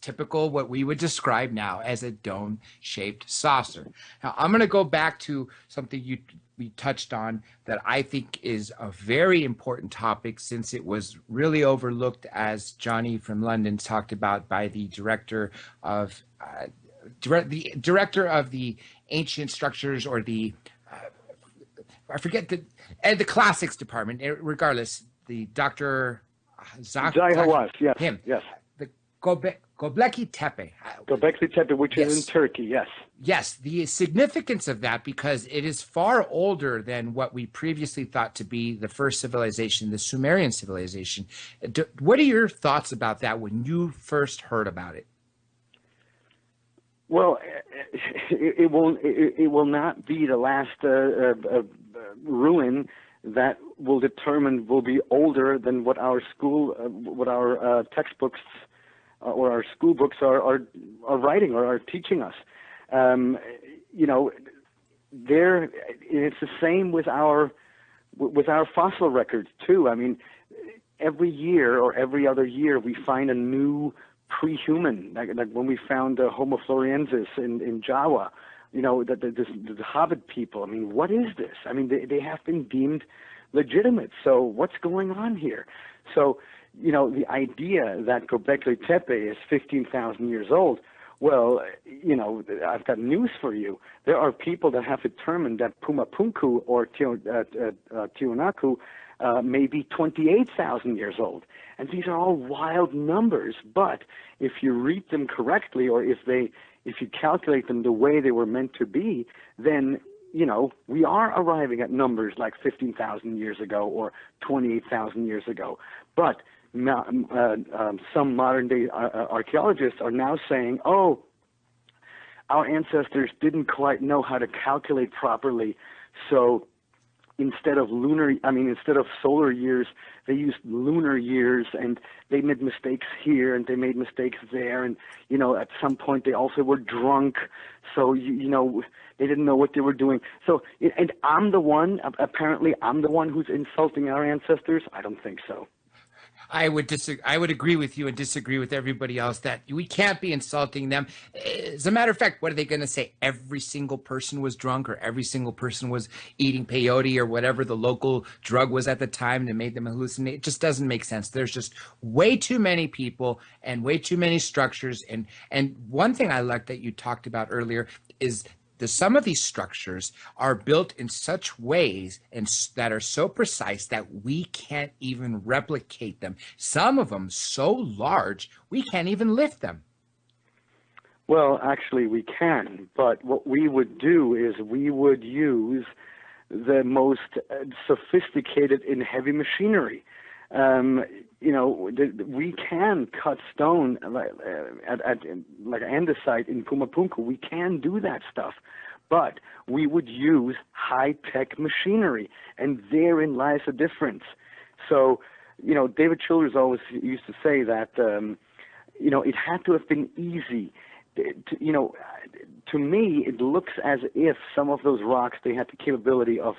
typical what we would describe now as a dome-shaped saucer. Now, I'm going to go back to something we touched on that I think is a very important topic, since it was really overlooked, as Johnny from London talked about, by the director of the ancient structures, or the I forget the classics department. Regardless, the Dr. Hawass, yes, him, yes. The Göbekli Tepe. Göbekli Tepe, which is in Turkey, yes. Yes, the significance of that, because it is far older than what we previously thought to be the first civilization, the Sumerian civilization. What are your thoughts about that when you first heard about it? Well, it will not be the last ruin that will be older than what our textbooks or our school books are writing or are teaching us. It's the same with our fossil records too. I mean, every year or every other year we find a new pre-human, like when we found Homo floresiensis in Java, the Hobbit people. I mean, what is this? I mean, they have been deemed legitimate. So what's going on here? So, the idea that Göbekli Tepe is 15,000 years old, well, I've got news for you. There are people that have determined that Pumapunku or Tiwanaku may be 28,000 years old. And these are all wild numbers, but if you read them correctly, or if you calculate them the way they were meant to be, then, we are arriving at numbers like 15,000 years ago or 28,000 years ago. But some modern-day archaeologists are now saying, oh, our ancestors didn't quite know how to calculate properly, so instead of solar years, they used lunar years, and they made mistakes here and they made mistakes there, and at some point they also were drunk, so they didn't know what they were doing. So, and I'm the one who's insulting our ancestors? I don't think so. I would agree with you and disagree with everybody else that we can't be insulting them. As a matter of fact, what are they going to say? Every single person was drunk, or every single person was eating peyote or whatever the local drug was at the time that made them hallucinate? It just doesn't make sense. There's just way too many people and way too many structures. And one thing I like that you talked about earlier is some of these structures are built in such ways and that are so precise that we can't even replicate them. Some of them so large, we can't even lift them. Well, actually, we can. But what we would do is we would use the most sophisticated in heavy machinery. We can cut stone like andesite in Pumapunku. We can do that stuff, but we would use high-tech machinery, and therein lies the difference. So, David Childers always used to say that, it had to have been easy. To me, it looks as if some of those rocks, they had the capability of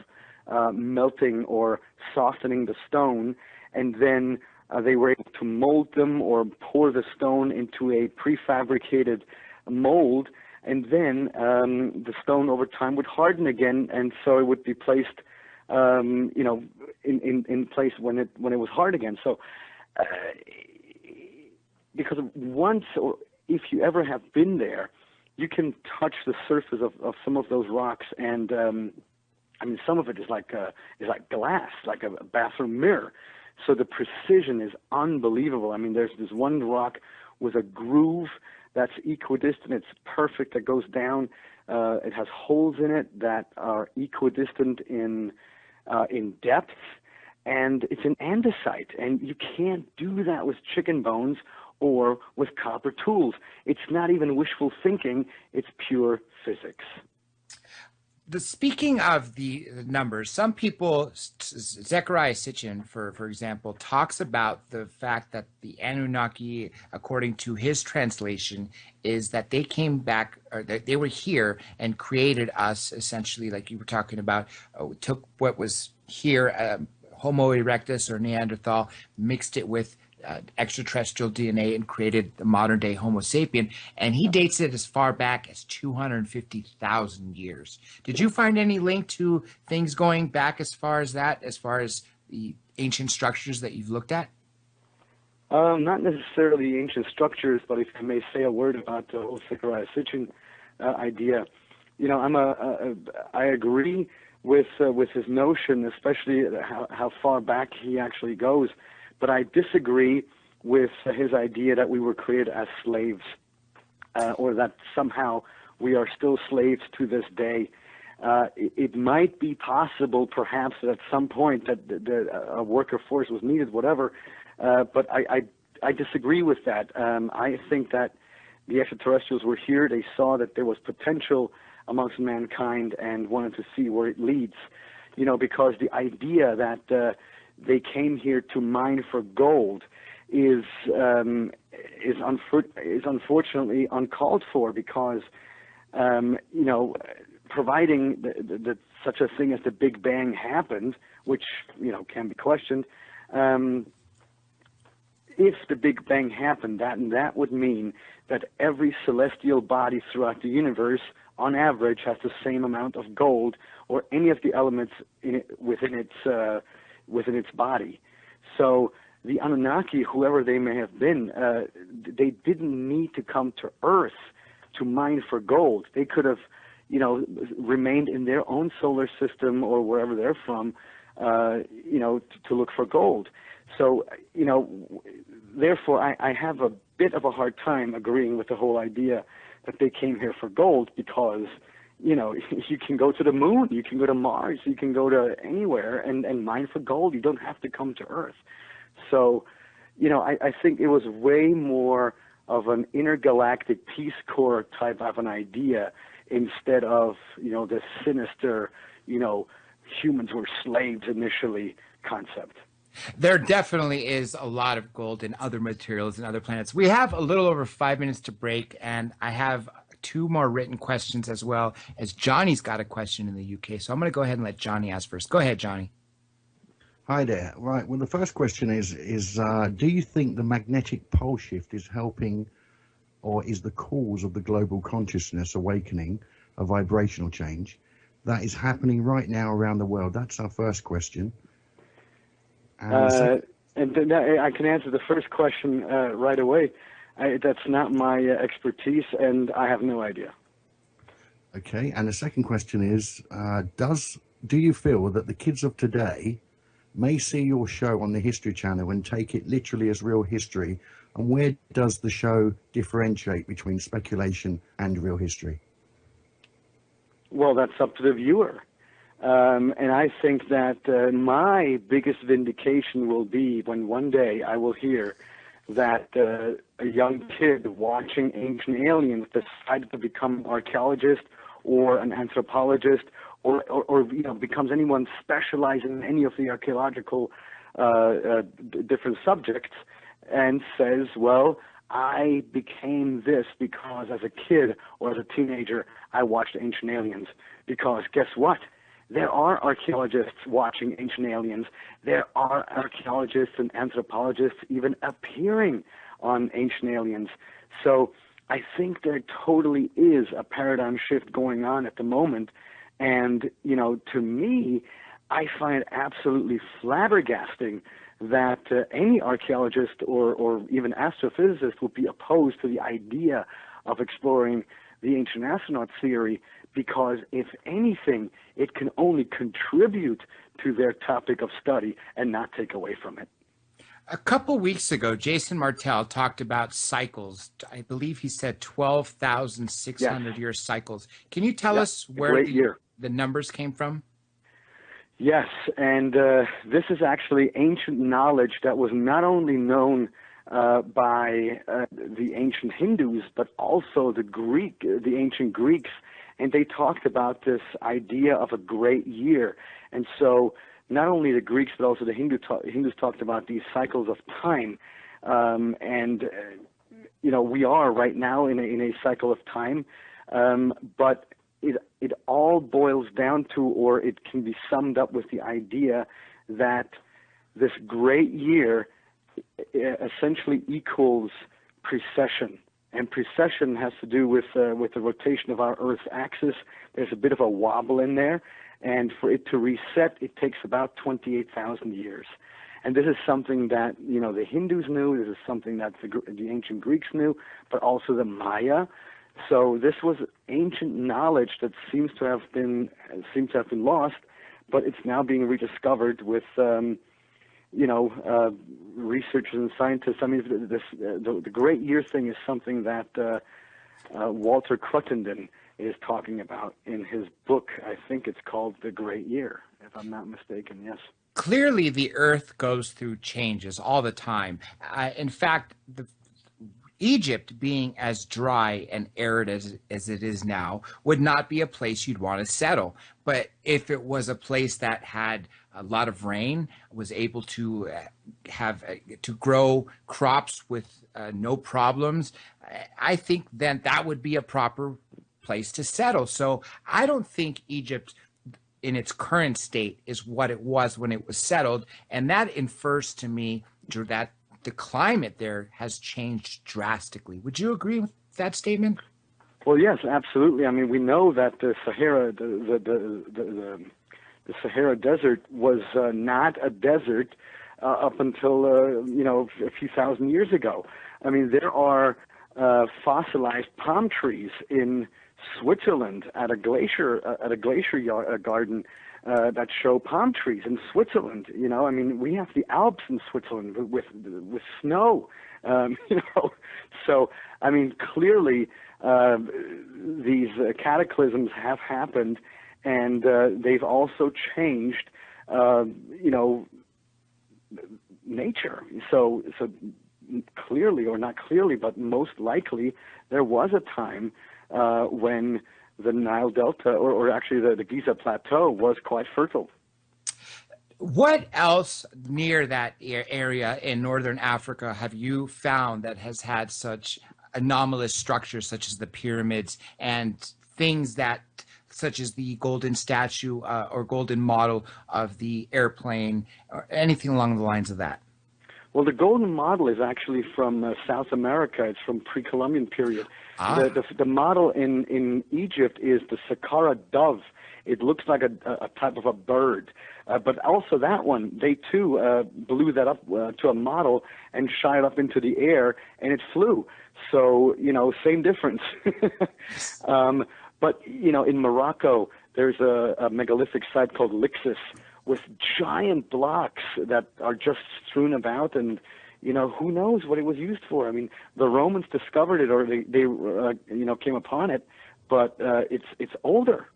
melting or softening the stone, and then they were able to mold them or pour the stone into a prefabricated mold, and then the stone over time would harden again, and so it would be placed, in place when it was hard again. So, because once, or if you ever have been there, you can touch the surface of some of those rocks, and some of it is like glass, like a bathroom mirror. So the precision is unbelievable. There's this one rock with a groove that's equidistant. It's perfect. That goes down. It has holes in it that are equidistant in depth, and it's an andesite. And you can't do that with chicken bones or with copper tools. It's not even wishful thinking. It's pure physics. Speaking of the numbers, some people, Zecharia Sitchin, for example, talks about the fact that the Anunnaki, according to his translation, is that they came back, or that they were here and created us, essentially, like you were talking about, took what was here, Homo erectus or Neanderthal, mixed it with extraterrestrial DNA and created the modern day Homo sapien, and he dates it as far back as 250,000 years. Did you find any link to things going back as far as that, as far as the ancient structures that you've looked at? Not necessarily ancient structures, but if I may say a word about the whole Zecharia Sitchin idea, I agree with his notion, especially how far back he actually goes. But I disagree with his idea that we were created as slaves, or that somehow we are still slaves to this day. It might be possible, perhaps, that at some point that a worker force was needed, whatever. But I disagree with that. I think that the extraterrestrials were here. They saw that there was potential amongst mankind and wanted to see where it leads. Because the idea that they came here to mine for gold is unfortunately uncalled for, because providing that such a thing as the Big Bang happened, which can be questioned. If the Big Bang happened, that would mean that every celestial body throughout the universe, on average, has the same amount of gold or any of the elements within its body. So the Anunnaki, whoever they may have been, they didn't need to come to Earth to mine for gold. They could have, remained in their own solar system or wherever they're from, to look for gold. So, therefore, I have a bit of a hard time agreeing with the whole idea that they came here for gold, because you can go to the moon, you can go to Mars, you can go to anywhere and mine for gold. You don't have to come to Earth. So, I think it was way more of an intergalactic Peace Corps type of an idea, instead of, the sinister, humans were slaves initially concept. There definitely is a lot of gold in other materials and other planets. We have a little over 5 minutes to break, and I have 2 more written questions, as well as Johnny's got a question in the UK. So I'm going to go ahead and let Johnny ask first. Go ahead, Johnny. Hi there. Right. Well, the first question is do you think the magnetic pole shift is helping, or is the cause of the global consciousness awakening, a vibrational change that is happening right now around the world? That's our first question. And I can answer the first question right away. That's not my expertise, and I have no idea. Okay, and the second question is, do you feel that the kids of today may see your show on the History Channel and take it literally as real history? And where does the show differentiate between speculation and real history? Well, that's up to the viewer. And I think that my biggest vindication will be when one day I will hear that a young kid watching Ancient Aliens decided to become an archaeologist or an anthropologist, or becomes anyone specializing in any of the archaeological different subjects, and says, well, I became this because as a kid or as a teenager I watched Ancient Aliens. Because guess what? There are archaeologists watching Ancient Aliens. There are archaeologists and anthropologists even appearing on Ancient Aliens. So I think there totally is a paradigm shift going on at the moment. And, to me, I find it absolutely flabbergasting that any archaeologist or even astrophysicist would be opposed to the idea of exploring the ancient astronaut theory, because if anything, it can only contribute to their topic of study and not take away from it. A couple weeks ago, Jason Martell talked about cycles. I believe he said 12,600 year cycles. Can you tell us where the numbers came from? Yes, and this is actually ancient knowledge that was not only known by the ancient Hindus, but also the ancient Greeks, and they talked about this idea of a great year. And so not only the Greeks, but also the Hindus talked about these cycles of time, and we are right now in a cycle of time, but it all boils down to, or it can be summed up with the idea that this great year essentially equals precession. And precession has to do with the rotation of our Earth's axis. There's a bit of a wobble in there, and for it to reset, it takes about 28,000 years. And this is something that the Hindus knew. This is something that the ancient Greeks knew, but also the Maya. So this was ancient knowledge that seems to have been lost, but it's now being rediscovered with researchers and scientists. I mean, the great year thing is something that Walter Cruttenden is talking about in his book. I think it's called The Great Year, if I'm not mistaken. Yes. Clearly, the Earth goes through changes all the time. In fact, Egypt, being as dry and arid as it is now, would not be a place you'd want to settle. But if it was a place that had a lot of rain, was able to to grow crops with no problems, I think then that would be a proper place to settle. So I don't think Egypt in its current state is what it was when it was settled. And that infers to me that the climate there has changed drastically. Would you agree with that statement? Well, yes, absolutely. I mean, we know that the Sahara, the Sahara Desert was not a desert up until a few thousand years ago. I mean, there are fossilized palm trees in Switzerland at a glacier garden that show palm trees in Switzerland. I mean, we have the Alps in Switzerland with snow. So I mean, clearly these cataclysms have happened, and they've also changed, nature. So clearly, or not clearly, but most likely, there was a time when the Nile Delta, or actually the Giza Plateau, was quite fertile. What else near that area in northern Africa have you found that has had such anomalous structures, such as the pyramids and things that, such as the golden statue or golden model of the airplane, or anything along the lines of that? Well, the golden model is actually from South America. It's from pre-Columbian period. The model in Egypt is the Saqqara dove. It looks like a type of a bird. But also that one, they too blew that up to a model and shot it up into the air, and it flew. So, same difference. But, in Morocco, there's a megalithic site called Lixus with giant blocks that are just strewn about, and who knows what it was used for. I mean, the Romans discovered it, or they came upon it, but it's older.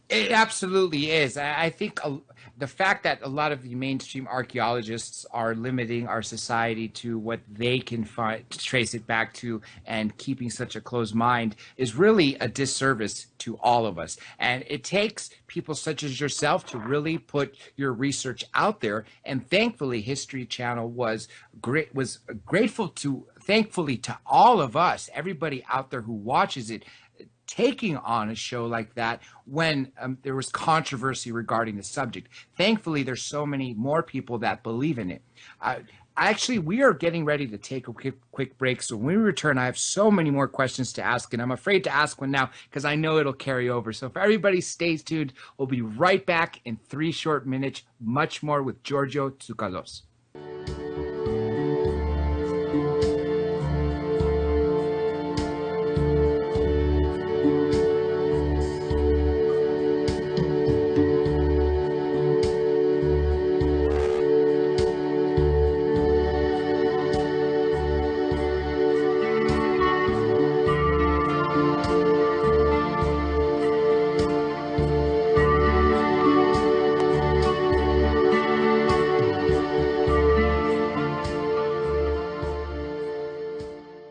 It absolutely is. I think the fact that a lot of the mainstream archaeologists are limiting our society to what they can find, trace it back to, and keeping such a closed mind is really a disservice to all of us. And it takes people such as yourself to really put your research out there. And thankfully, History Channel was grateful to, thankfully, to all of us, everybody out there who watches it, taking on a show like that when there was controversy regarding the subject. Thankfully, there's so many more people that believe in it. Actually, we are getting ready to take a quick break. So when we return, I have so many more questions to ask, and I'm afraid to ask one now because I know it'll carry over. So if everybody stays tuned, we'll be right back in 3 short minutes, much more with Giorgio Tsoukalos.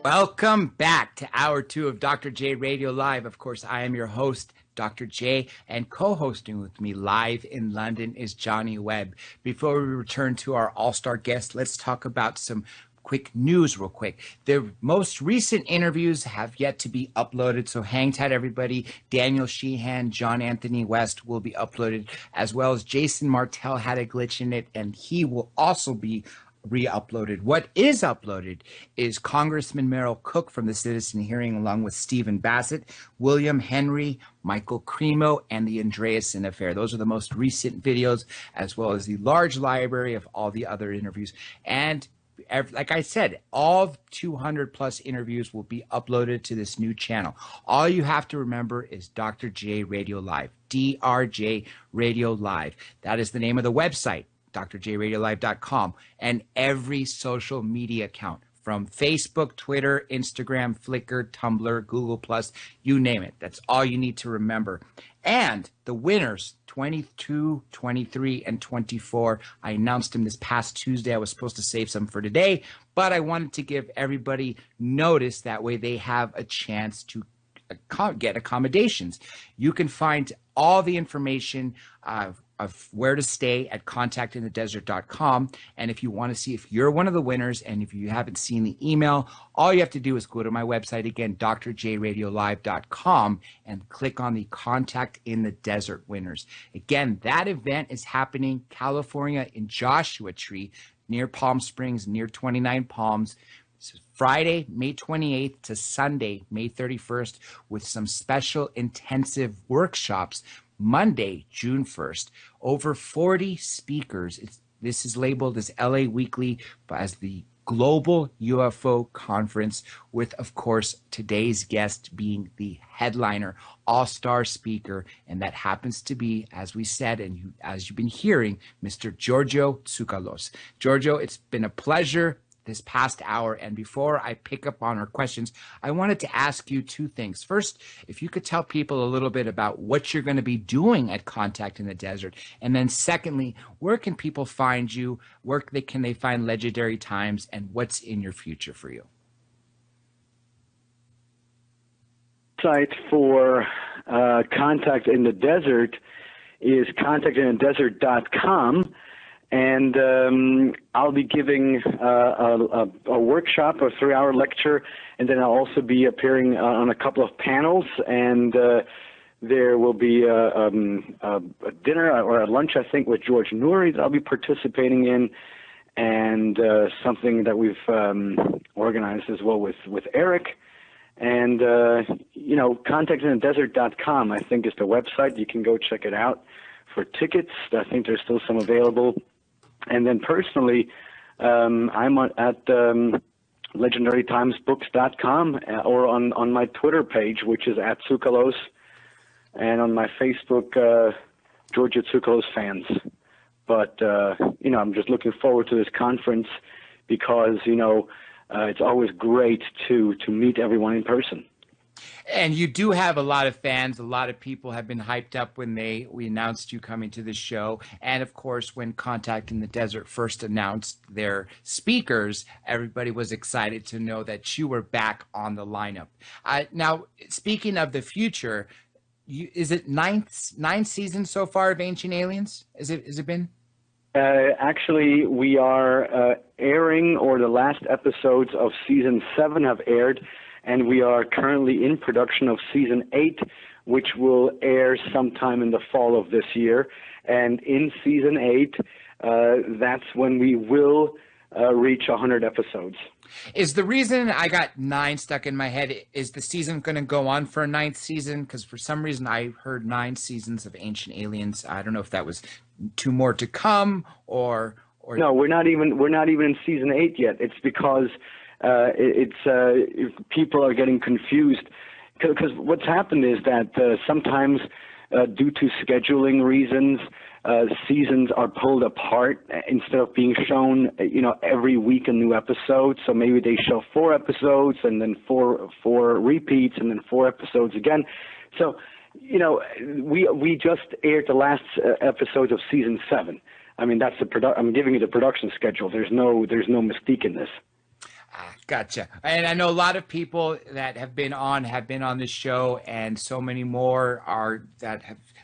Welcome back to Hour 2 of Dr. J Radio Live. Of course, I am your host, Dr. J, and co-hosting with me live in London is Johnny Webb. Before we return to our all-star guest, let's talk about some quick news real quick. The most recent interviews have yet to be uploaded, so hang tight, everybody. Daniel Sheehan, John Anthony West will be uploaded, as well as Jason Martell had a glitch in it, and he will also be re-uploaded. What is uploaded is Congressman Merrill Cook from the Citizen Hearing, along with Stephen Bassett, William Henry, Michael Cremo, and the Andreasen Affair. Those are the most recent videos, as well as the large library of all the other interviews. And like I said, all 200 plus interviews will be uploaded to this new channel. All you have to remember is Dr. J Radio Live, DRJ Radio Live. That is the name of the website, drjradiolive.com, and every social media account from Facebook, Twitter, Instagram, Flickr, Tumblr, Google+, you name it. That's all you need to remember. And the winners, 22, 23, and 24, I announced them this past Tuesday. I was supposed to save some for today, but I wanted to give everybody notice. That way they have a chance to get accommodations. You can find all the information of where to stay at contactinthedesert.com. And if you want to see if you're one of the winners, and if you haven't seen the email, all you have to do is go to my website again, drjradiolive.com, and click on the Contact in the Desert winners. Again, that event is happening California in Joshua Tree, near Palm Springs, near 29 Palms. Friday, May 28th to Sunday, May 31st, with some special intensive workshops. Monday, June 1st, over 40 speakers. This is labeled as LA Weekly as the Global UFO Conference, with, of course, today's guest being the headliner, all-star speaker, and that happens to be, as we said, and as you've been hearing, Mr. Giorgio Tsoukalos. Giorgio, it's been a pleasure this past hour, and before I pick up on our questions, I wanted to ask you two things. First, if you could tell people a little bit about what you're going to be doing at Contact in the Desert, and then secondly, where can people find you, where can they find Legendary Times, and what's in your future for you? Site for Contact in the Desert is contactinthedesert.com. And I'll be giving a workshop, a 3-hour lecture, and then I'll also be appearing on a couple of panels. And there will be a dinner or a lunch, I think, with George Noory that I'll be participating in, and something that we've organized as well with Eric. And, contactinthedesert.com, I think, is the website. You can go check it out. For tickets, I think there's still some available. And then personally, I'm at legendarytimesbooks.com or on my Twitter page, which is at Tsoukalos, and on my Facebook, Giorgio Tsoukalos fans. But, I'm just looking forward to this conference because, it's always great to meet everyone in person. And you do have a lot of fans. A lot of people have been hyped up when we announced you coming to the show. And of course, when Contact in the Desert first announced their speakers, everybody was excited to know that you were back on the lineup. Now, speaking of the future, is it nine seasons so far of Ancient Aliens? Has it been? Actually, we are airing, or the last episodes of season 7 have aired, and we are currently in production of season 8, which will air sometime in the fall of this year. And in season 8, that's when we will reach 100 episodes. Is the reason I got 9 stuck in my head, is the season going to go on for a 9th season? Because for some reason I heard 9 seasons of Ancient Aliens. I don't know if that was 2 more to come or... No, we're not even in season 8 yet. It's because people are getting confused, because what's happened is that sometimes due to scheduling reasons, seasons are pulled apart instead of being shown, every week a new episode. So maybe they show 4 episodes and then four repeats and then 4 episodes again. So, we just aired the last episodes of season 7. I mean, that's I'm giving you the production schedule. There's no mystique in this. Gotcha. And I know a lot of people that have been on this show, and so many more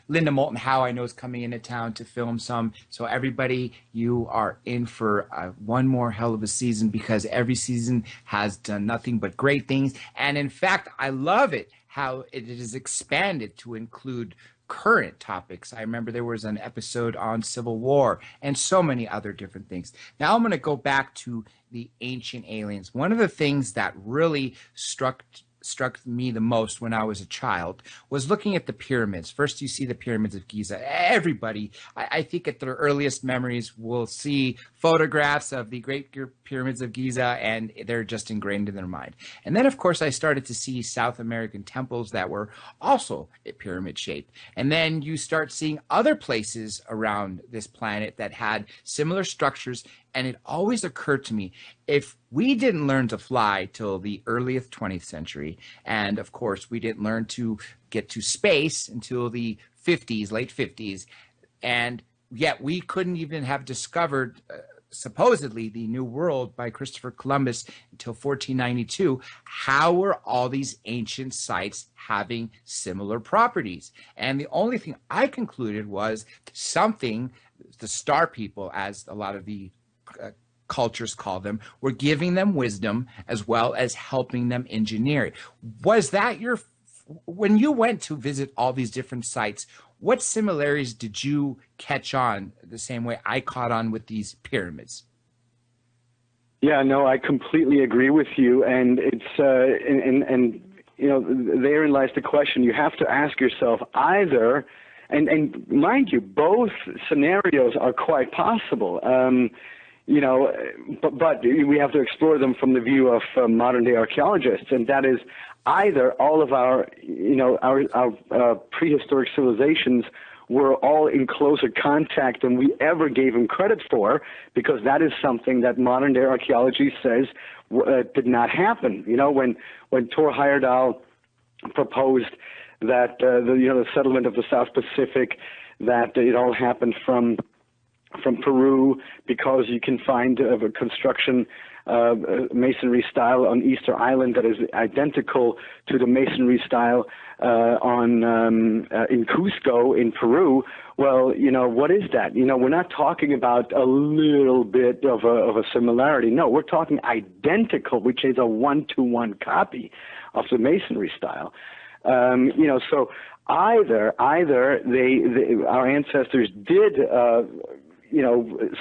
Linda Moulton Howe, I know, is coming into town to film some. So everybody, you are in for one more hell of a season, because every season has done nothing but great things. And in fact, I love it how it is expanded to include current topics. I remember there was an episode on Civil War and so many other different things. Now I'm going to go back to the Ancient Aliens. One of the things that really struck me the most when I was a child was looking at the pyramids. First, you see the pyramids of Giza. Everybody, I think, at their earliest memories will see photographs of the Great Pyramids of Giza, and they're just ingrained in their mind. And then, of course, I started to see South American temples that were also pyramid shaped. And then you start seeing other places around this planet that had similar structures. And it always occurred to me, if we didn't learn to fly till the earliest 20th century, and of course we didn't learn to get to space until the 50s, late 50s, and yet we couldn't even have discovered supposedly the New World by Christopher Columbus until 1492, how were all these ancient sites having similar properties? And the only thing I concluded was something, the star people, as a lot of the cultures call them, were giving them wisdom as well as helping them engineer it. Was that when you went to visit all these different sites, what similarities did you catch on the same way I caught on with these pyramids? Yeah, no, I completely agree with you. And it's, therein lies the question. You have to ask yourself either, and mind you, both scenarios are quite possible. But we have to explore them from the view of modern-day archaeologists, and that is either all of our prehistoric civilizations were all in closer contact than we ever gave them credit for, because that is something that modern-day archaeology says did not happen. When Thor Heyerdahl proposed that the settlement of the South Pacific, that it all happened from Peru, because you can find a construction masonry style on Easter Island that is identical to the masonry style in Cusco in Peru. Well, what is that? We're not talking about a little bit of a similarity. No, we're talking identical, which is a 1-to-1 copy of the masonry style. So either our ancestors did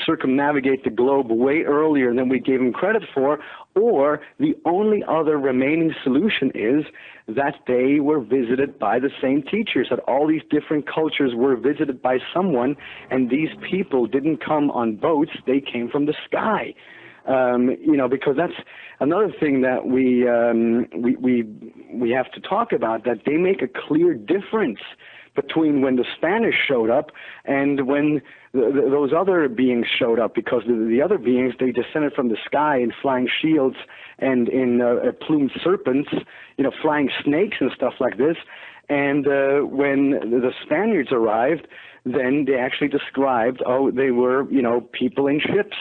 circumnavigate the globe way earlier than we gave them credit for, or the only other remaining solution is that they were visited by the same teachers, that all these different cultures were visited by someone, and these people didn't come on boats, they came from the sky. Because that's another thing that we have to talk about, that they make a clear difference between when the Spanish showed up and when those other beings showed up, because the other beings, they descended from the sky in flying shields and in plumed serpents, flying snakes and stuff like this. And when the Spaniards arrived, then they actually described, they were, people in ships.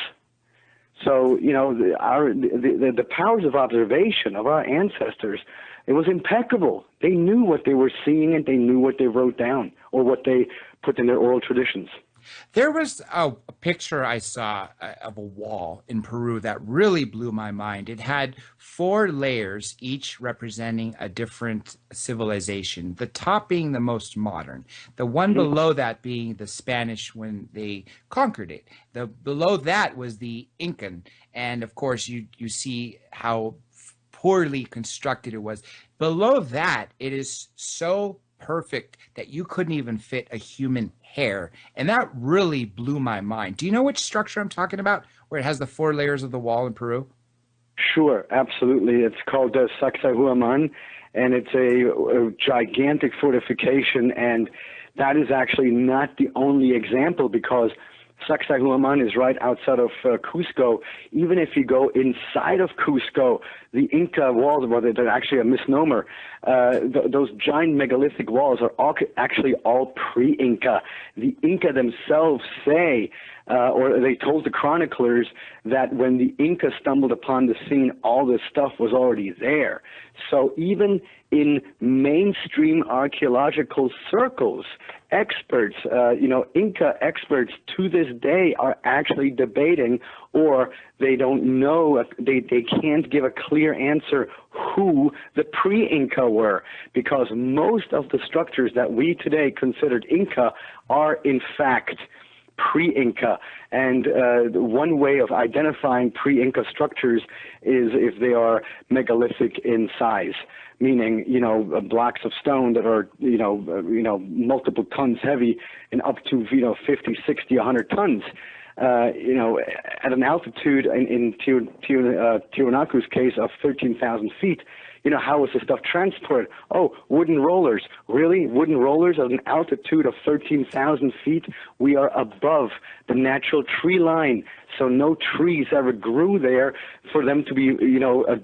So, the powers of observation of our ancestors, it was impeccable. They knew what they were seeing, and they knew what they wrote down or what they put in their oral traditions. There was a picture I saw of a wall in Peru that really blew my mind. It had 4 layers, each representing a different civilization, the top being the most modern, the one below that being the Spanish when they conquered it. Below that was the Incan, and of course you see how poorly constructed it was. Below that, it is so perfect that you couldn't even fit a human hair, and that really blew my mind. Do you know which structure I'm talking about, where it has the 4 layers of the wall in Peru? Sure, absolutely. It's called Sacsayhuaman, and it's a gigantic fortification, and that is actually not the only example, because Sacsayhuaman is right outside of Cusco. Even if you go inside of Cusco, the Inca walls, well, they're actually a misnomer. Those giant megalithic walls are actually all pre-Inca. The Inca themselves say, or they told the chroniclers, that when the Inca stumbled upon the scene, all this stuff was already there. So even in mainstream archaeological circles, experts, Inca experts to this day are actually debating, or they don't know, they can't give a clear answer who the pre-Inca were, because most of the structures that we today considered Inca are in fact pre-Inca. And one way of identifying pre-Inca structures is if they are megalithic in size, meaning, blocks of stone that are, multiple tons heavy and up to, 50, 60, 100 tons. At an altitude in Tiwanaku's case of 13,000 feet, how was the stuff transported? Oh, wooden rollers. Really? Wooden rollers at an altitude of 13,000 feet? We are above the natural tree line, so no trees ever grew there for them to be,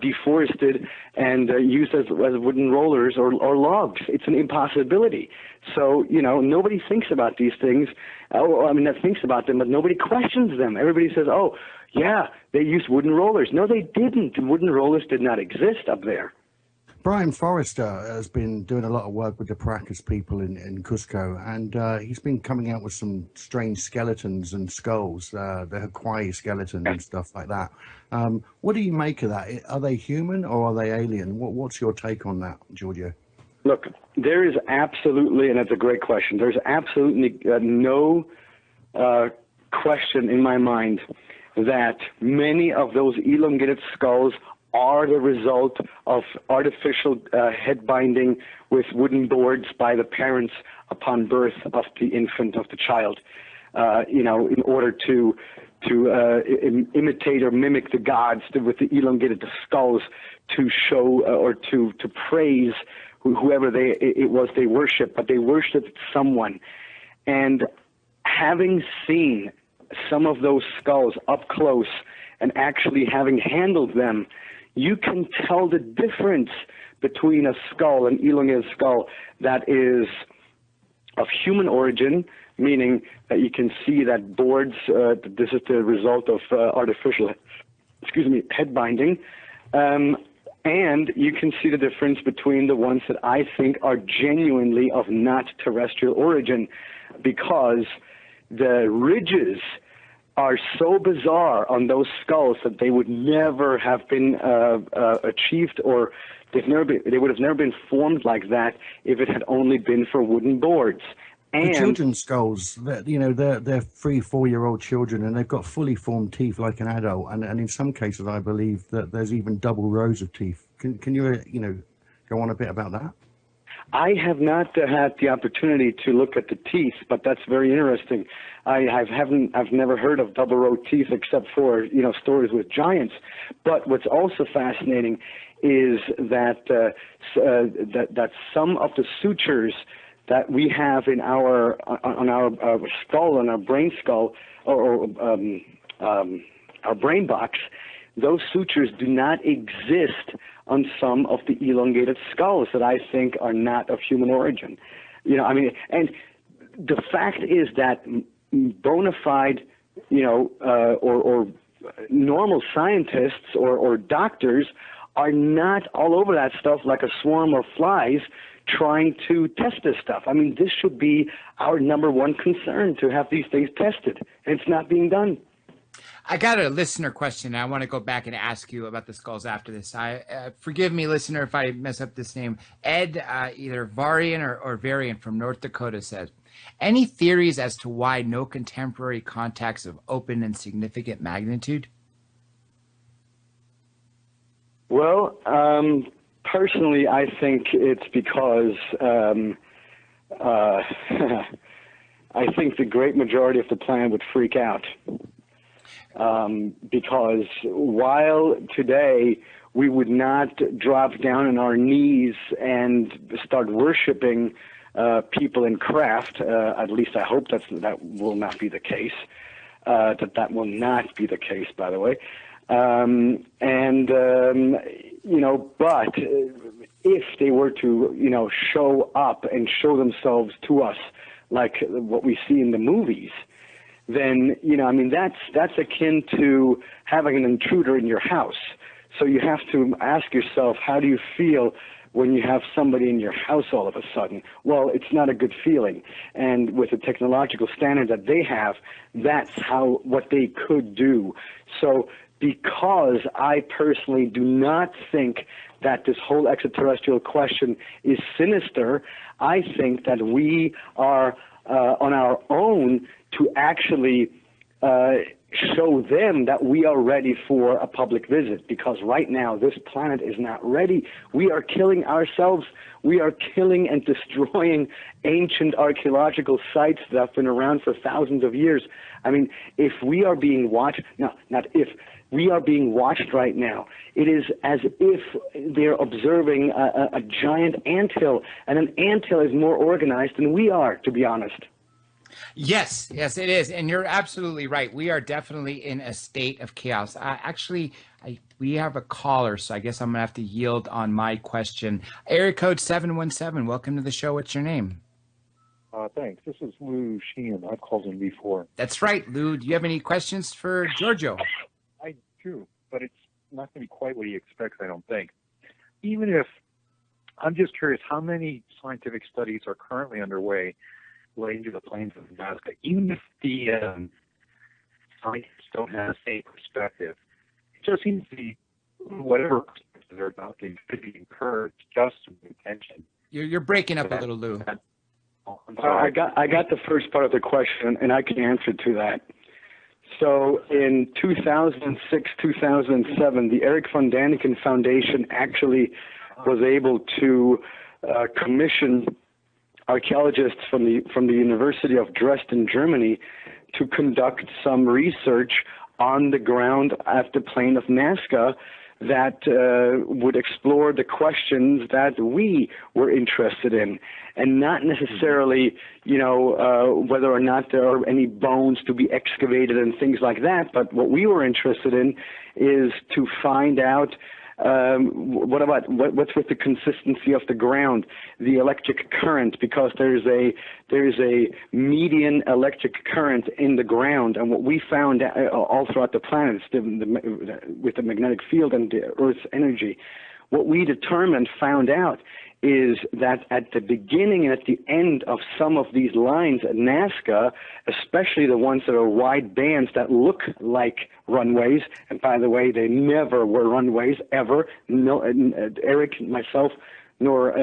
deforested and used as wooden rollers or logs. It's an impossibility. So, nobody thinks about these things. That thinks about them, but nobody questions them. Everybody says, oh, yeah, they used wooden rollers. No, they didn't. Wooden rollers did not exist up there. Brian Forrester has been doing a lot of work with the Paracas people in Cusco, and he's been coming out with some strange skeletons and skulls, the Hawaii skeleton and stuff like that. What do you make of that? Are they human or are they alien? What's your take on that, Giorgio? Look, there is absolutely, and that's a great question, there's absolutely no question in my mind that many of those elongated skulls are the result of artificial head binding with wooden boards by the parents upon birth of the infant, of the child, in order to imitate or mimic the gods with the elongated skulls to show or to praise whoever it was they worshiped, but they worshiped someone. And having seen some of those skulls up close and actually having handled them, you can tell the difference between a skull, an elongated skull that is of human origin, meaning that you can see that boards, this is the result of artificial, head binding, and you can see the difference between the ones that I think are genuinely of not terrestrial origin, because the ridges are so bizarre on those skulls that they would never have been achieved, or they would have never been formed like that if it had only been for wooden boards. And the children's skulls, they're 3-4-year-old children, and they've got fully formed teeth like an adult, and in some cases I believe that there's even double rows of teeth. Can you go on a bit about that? I have not had the opportunity to look at the teeth, but that's very interesting. I've never heard of double row teeth except for stories with giants. But what's also fascinating is that that some of the sutures that we have in our on our skull, on our brain skull, or our brain box, those sutures do not exist on some of the elongated skulls that I think are not of human origin. I mean, and the fact is that bona fide, or normal scientists or doctors are not all over that stuff like a swarm of flies trying to test this stuff. I mean, this should be our number one concern, to have these things tested, and it's not being done. I got a listener question. I want to go back and ask you about the skulls after this. Forgive me, listener, if I mess up this name. Ed, either Varian or Varian from North Dakota says, any theories as to why no contemporary contacts of open and significant magnitude? Well, personally, I think it's because I think the great majority of the planet would freak out. Because while today we would not drop down on our knees and start worshiping people in craft, at least I hope that will not be the case. That will not be the case, by the way. But if they were to, show up and show themselves to us like what we see in the movies, then, that's akin to having an intruder in your house. So you have to ask yourself, how do you feel when you have somebody in your house all of a sudden? Well, it's not a good feeling. And with the technological standard that they have, that's what they could do. So because I personally do not think that this whole extraterrestrial question is sinister, I think that we are on our own to actually show them that we are ready for a public visit, because right now this planet is not ready. We are killing ourselves. We are killing and destroying ancient archaeological sites that have been around for thousands of years. I mean, if we are being watched, no, not if, we are being watched right now. It is as if they're observing a giant anthill, and an anthill is more organized than we are, to be honest. Yes, it is. And you're absolutely right. We are definitely in a state of chaos. We have a caller, so I guess I'm going to have to yield on my question. Area code 717, welcome to the show. What's your name? Thanks. This is Lou Sheehan. I've called in before. That's right, Lou. Do you have any questions for Giorgio? I do, but it's not going to be quite what he expects, I don't think. Even if, I'm just curious, how many scientific studies are currently underway relating to the plains of Nazca? Even if the scientists don't have the same perspective, it just seems to be whatever perspective they're adopting should be encouraged just with intention. You're breaking up a little, Lou. I got the first part of the question, and I can answer to that. So in 2006, 2007, the Erich von Däniken Foundation actually was able to commission archaeologists from the University of Dresden, Germany, to conduct some research on the ground at the plain of Nazca that would explore the questions that we were interested in, and not necessarily, whether or not there are any bones to be excavated and things like that. But what we were interested in is to find out what's with the consistency of the ground, the electric current, because there's a median electric current in the ground, and what we found all throughout the planet with the magnetic field and the Earth's energy, what we found out is that at the beginning and at the end of some of these lines at Nazca, especially the ones that are wide bands that look like runways, and by the way, they never were runways, ever. No, Eric, myself, nor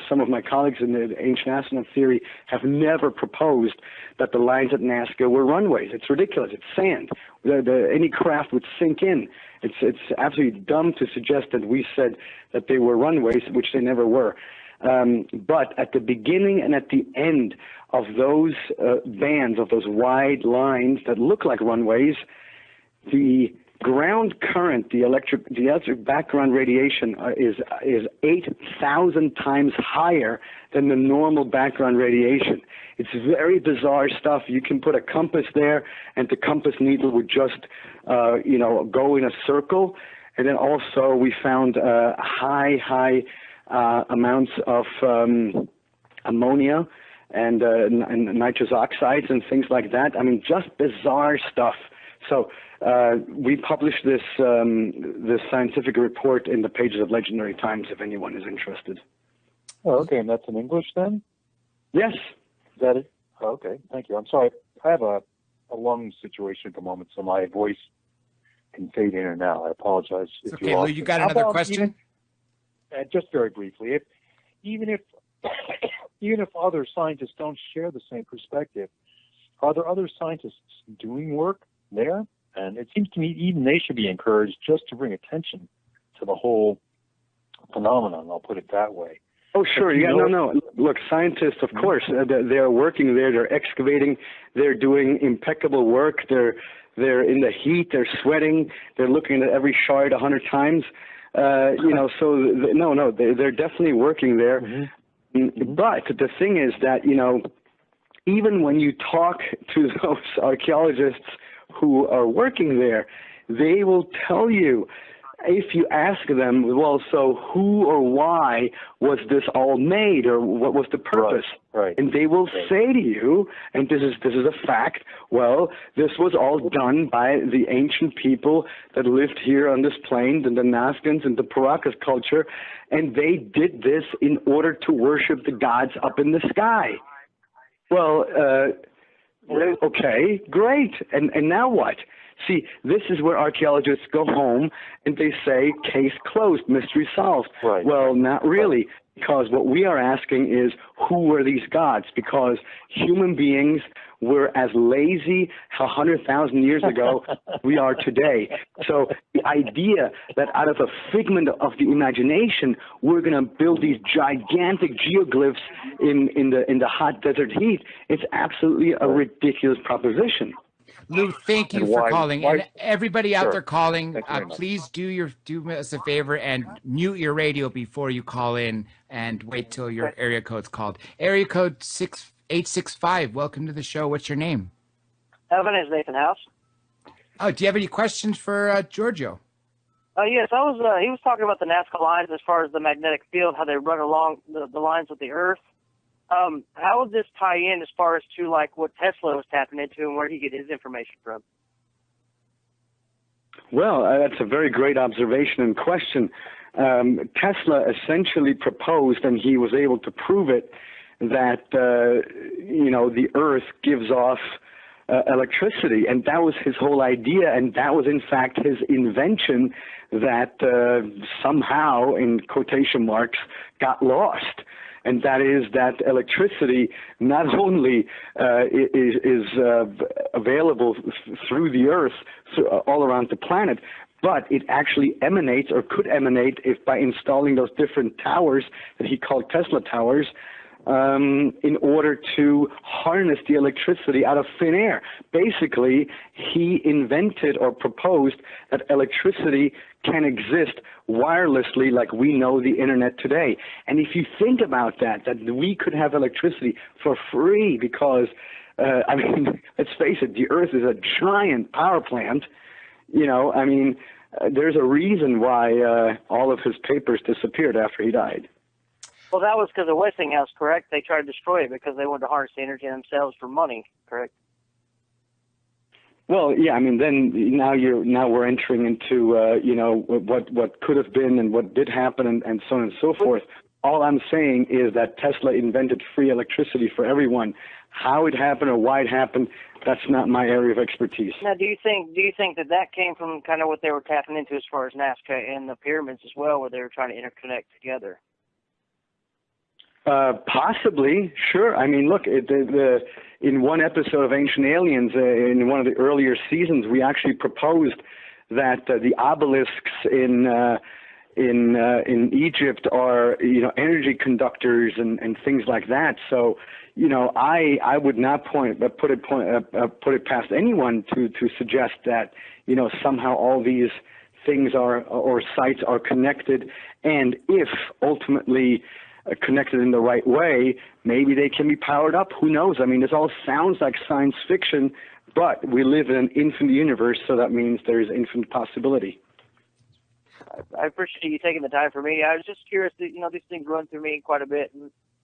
some of my colleagues in the ancient astronaut theory have never proposed that the lines at Nazca were runways. It's ridiculous. It's sand. Any craft would sink in. It's absolutely dumb to suggest that we said that they were runways, which they never were. But at the beginning and at the end of those bands, of those wide lines that look like runways, the ground current, the electric background radiation is 8,000 times higher than the normal background radiation. It's very bizarre stuff. You can put a compass there, and the compass needle would just, go in a circle. And then also we found high amounts of ammonia and nitrous oxides and things like that. I mean, just bizarre stuff. So we published this scientific report in the pages of Legendary Times if anyone is interested. Oh, okay, and that's in English then? Yes. Is that it? Oh, okay, thank you. I'm sorry. I have a lung situation at the moment, so my voice can fade in and out. I apologize. It's okay, Lou, you got another question? Just very briefly, even if other scientists don't share the same perspective, are there other scientists doing work there? And it seems to me even they should be encouraged just to bring attention to the whole phenomenon. I'll put it that way. Oh, sure. Yeah, no. Look, scientists, of course, they're working there. They're excavating. They're doing impeccable work. They're in the heat. They're sweating. They're looking at every shard 100 times. So they're definitely working there. Mm-hmm. But the thing is that, even when you talk to those archaeologists who are working there, they will tell you, if you ask them, well, so who or why was this all made, or what was the purpose? Right. And they will say to you, and this is a fact, well, this was all done by the ancient people that lived here on this plain, the Nazcans and the Paracas culture, and they did this in order to worship the gods up in the sky. Well, okay, great. And now what? See, this is where archaeologists go home and they say, case closed, mystery solved. Right. Well, not really, because what we are asking is, who were these gods? Because human beings were as lazy 100,000 years ago as we are today. So the idea that out of a figment of the imagination, we're going to build these gigantic geoglyphs in the hot desert heat, it's absolutely a ridiculous proposition. Lou, thank you for calling. And everybody out Sure. there calling, Thank you please do us a favor and mute your radio before you call in, and wait till your area code's called. Area code 6865. Welcome to the show. What's your name? My name is Nathan House. Oh, do you have any questions for Giorgio? Yes, he was talking about the Nazca lines as far as the magnetic field, how they run along the lines of the Earth. How would this tie in as far as to like what Tesla was tapping into and where he get his information from? Well, that's a very great observation and question. Tesla essentially proposed, and he was able to prove it, that the Earth gives off electricity, and that was his whole idea, and that was in fact his invention that somehow, in quotation marks, got lost. And that is that electricity not only is available through the Earth, all around the planet, but it actually emanates, or could emanate, if by installing those different towers that he called Tesla towers, in order to harness the electricity out of thin air. Basically, he invented or proposed that electricity can exist wirelessly like we know the internet today. And if you think about that we could have electricity for free because, let's face it, the Earth is a giant power plant. There's a reason why all of his papers disappeared after he died. Well, that was because of Westinghouse, correct? They tried to destroy it because they wanted to harness the energy themselves for money, correct? Well, yeah. Then now we're entering into what could have been and what did happen and so on and so forth. All I'm saying is that Tesla invented free electricity for everyone. How it happened or why it happened, that's not my area of expertise. Now, do you think that came from kind of what they were tapping into as far as Nazca and the pyramids as well, where they were trying to interconnect together? Possibly, sure. Look, in one episode of Ancient Aliens, in one of the earlier seasons, we actually proposed that the obelisks in in Egypt are, energy conductors and things like that. So, I would not put it past anyone to suggest that, somehow all these things or sites are connected, and if ultimately connected in the right way, maybe they can be powered up. Who knows? I mean, this all sounds like science fiction, but we live in an infinite universe, so that means there's infinite possibility. I appreciate you taking the time for me. I was just curious. These things run through me quite a bit,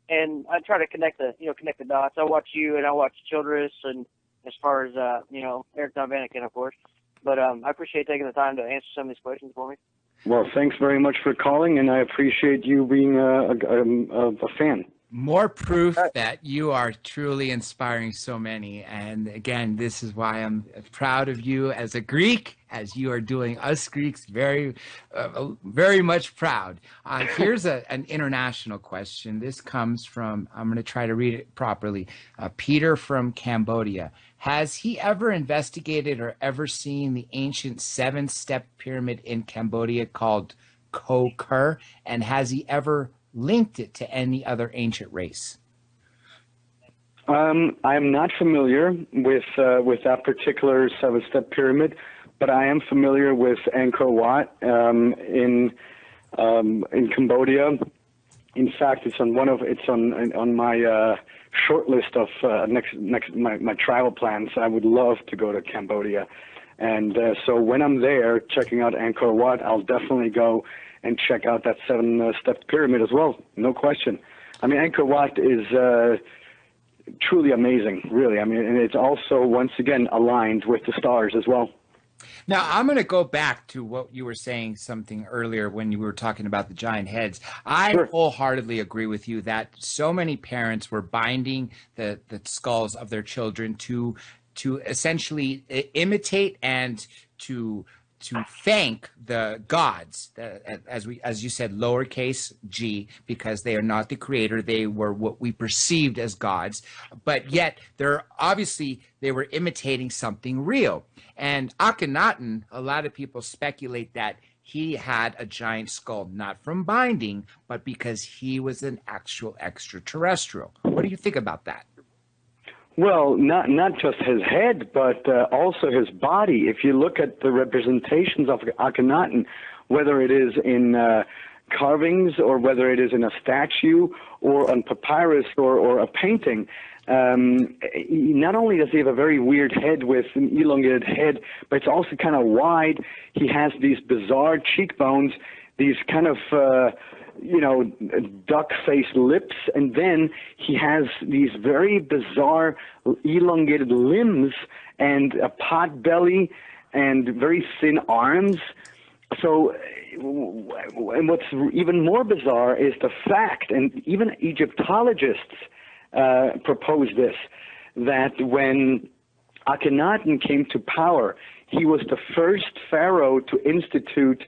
and I try to connect the dots. I watch you, and I watch Childress, and as far as Eric Von Vaniken, of course. But I appreciate taking the time to answer some of these questions for me. Well, thanks very much for calling, and I appreciate you being a fan. More proof that you are truly inspiring so many. And again, this is why I'm proud of you as a Greek, as you are doing us Greeks very, very much proud. Here's an international question. This comes from, I'm going to try to read it properly, Peter from Cambodia. Has he ever investigated or ever seen the ancient 7-step pyramid in Cambodia called Ko Kur? And has he ever linked it to any other ancient race? I'm not familiar with that particular 7-step pyramid, but I am familiar with Angkor Wat in Cambodia. In fact, it's on my short list of my travel plans. I would love to go to Cambodia, and so when I'm there checking out Angkor Wat, I'll definitely go and check out that 7-step pyramid as well. No question. I mean, Angkor Wat is truly amazing, really. I mean, and it's also, once again, aligned with the stars as well. Now, I'm going to go back to what you were saying something earlier when you were talking about the giant heads. I wholeheartedly agree with you that so many parents were binding the skulls of their children to essentially imitate and to thank the gods, as you said, lowercase g, because they are not the creator. They were what we perceived as gods, but yet they were imitating something real. And Akhenaten, a lot of people speculate that he had a giant skull, not from binding, but because he was an actual extraterrestrial. What do you think about that? Well, not just his head, but also his body. If you look at the representations of Akhenaten, whether it is in carvings or whether it is in a statue or on papyrus or a painting, not only does he have a very weird head with an elongated head, but it's also kind of wide. He has these bizarre cheekbones, these kind of duck-faced lips, and then he has these very bizarre elongated limbs and a pot belly and very thin arms. So, and what's even more bizarre is the fact, and even Egyptologists propose this, that when Akhenaten came to power, he was the first pharaoh to institute,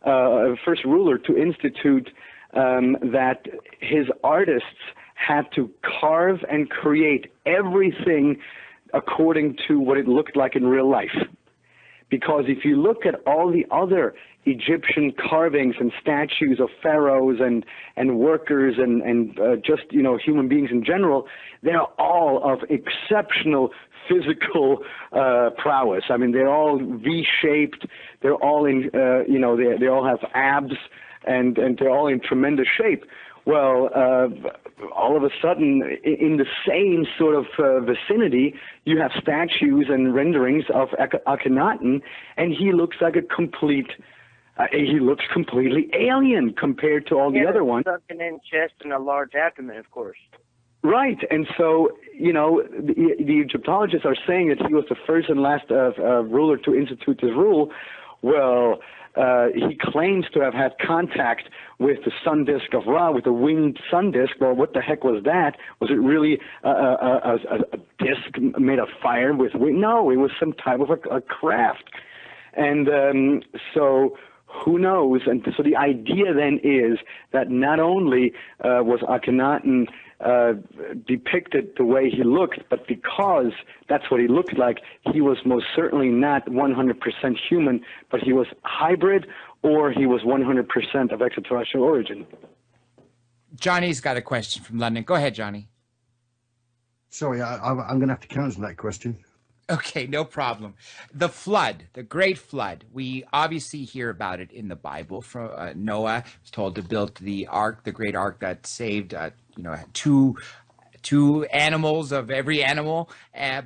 first ruler to institute that his artists had to carve and create everything according to what it looked like in real life. Because if you look at all the other Egyptian carvings and statues of pharaohs and workers and just, human beings in general, they're all of exceptional physical prowess. I mean, they're all V-shaped. They're all in, they all have abs, and they're all in tremendous shape. Well, all of a sudden, in the same sort of vicinity, you have statues and renderings of Akhenaten, and he looks like he looks completely alien compared to all the other ones. Sunken in chest and a large abdomen, of course. Right, and so, the Egyptologists are saying that he was the first and last ruler to institute this rule. Well, he claims to have had contact with the sun disk of Ra, with the winged sun disk. Well, what the heck was that? Was it really a disk made of fire with wing? No, it was some type of a craft. And so who knows? And so the idea then is that not only was Akhenaten depicted the way he looked, but because that's what he looked like, he was most certainly not 100% human, but he was hybrid or he was 100% of extraterrestrial origin. Johnny's got a question from London. Go ahead, Johnny. Sorry, I'm going to have to cancel that question. Okay, no problem. The flood, the great flood, we obviously hear about it in the Bible. From Noah was told to build the ark, the great ark that saved, two animals of every animal.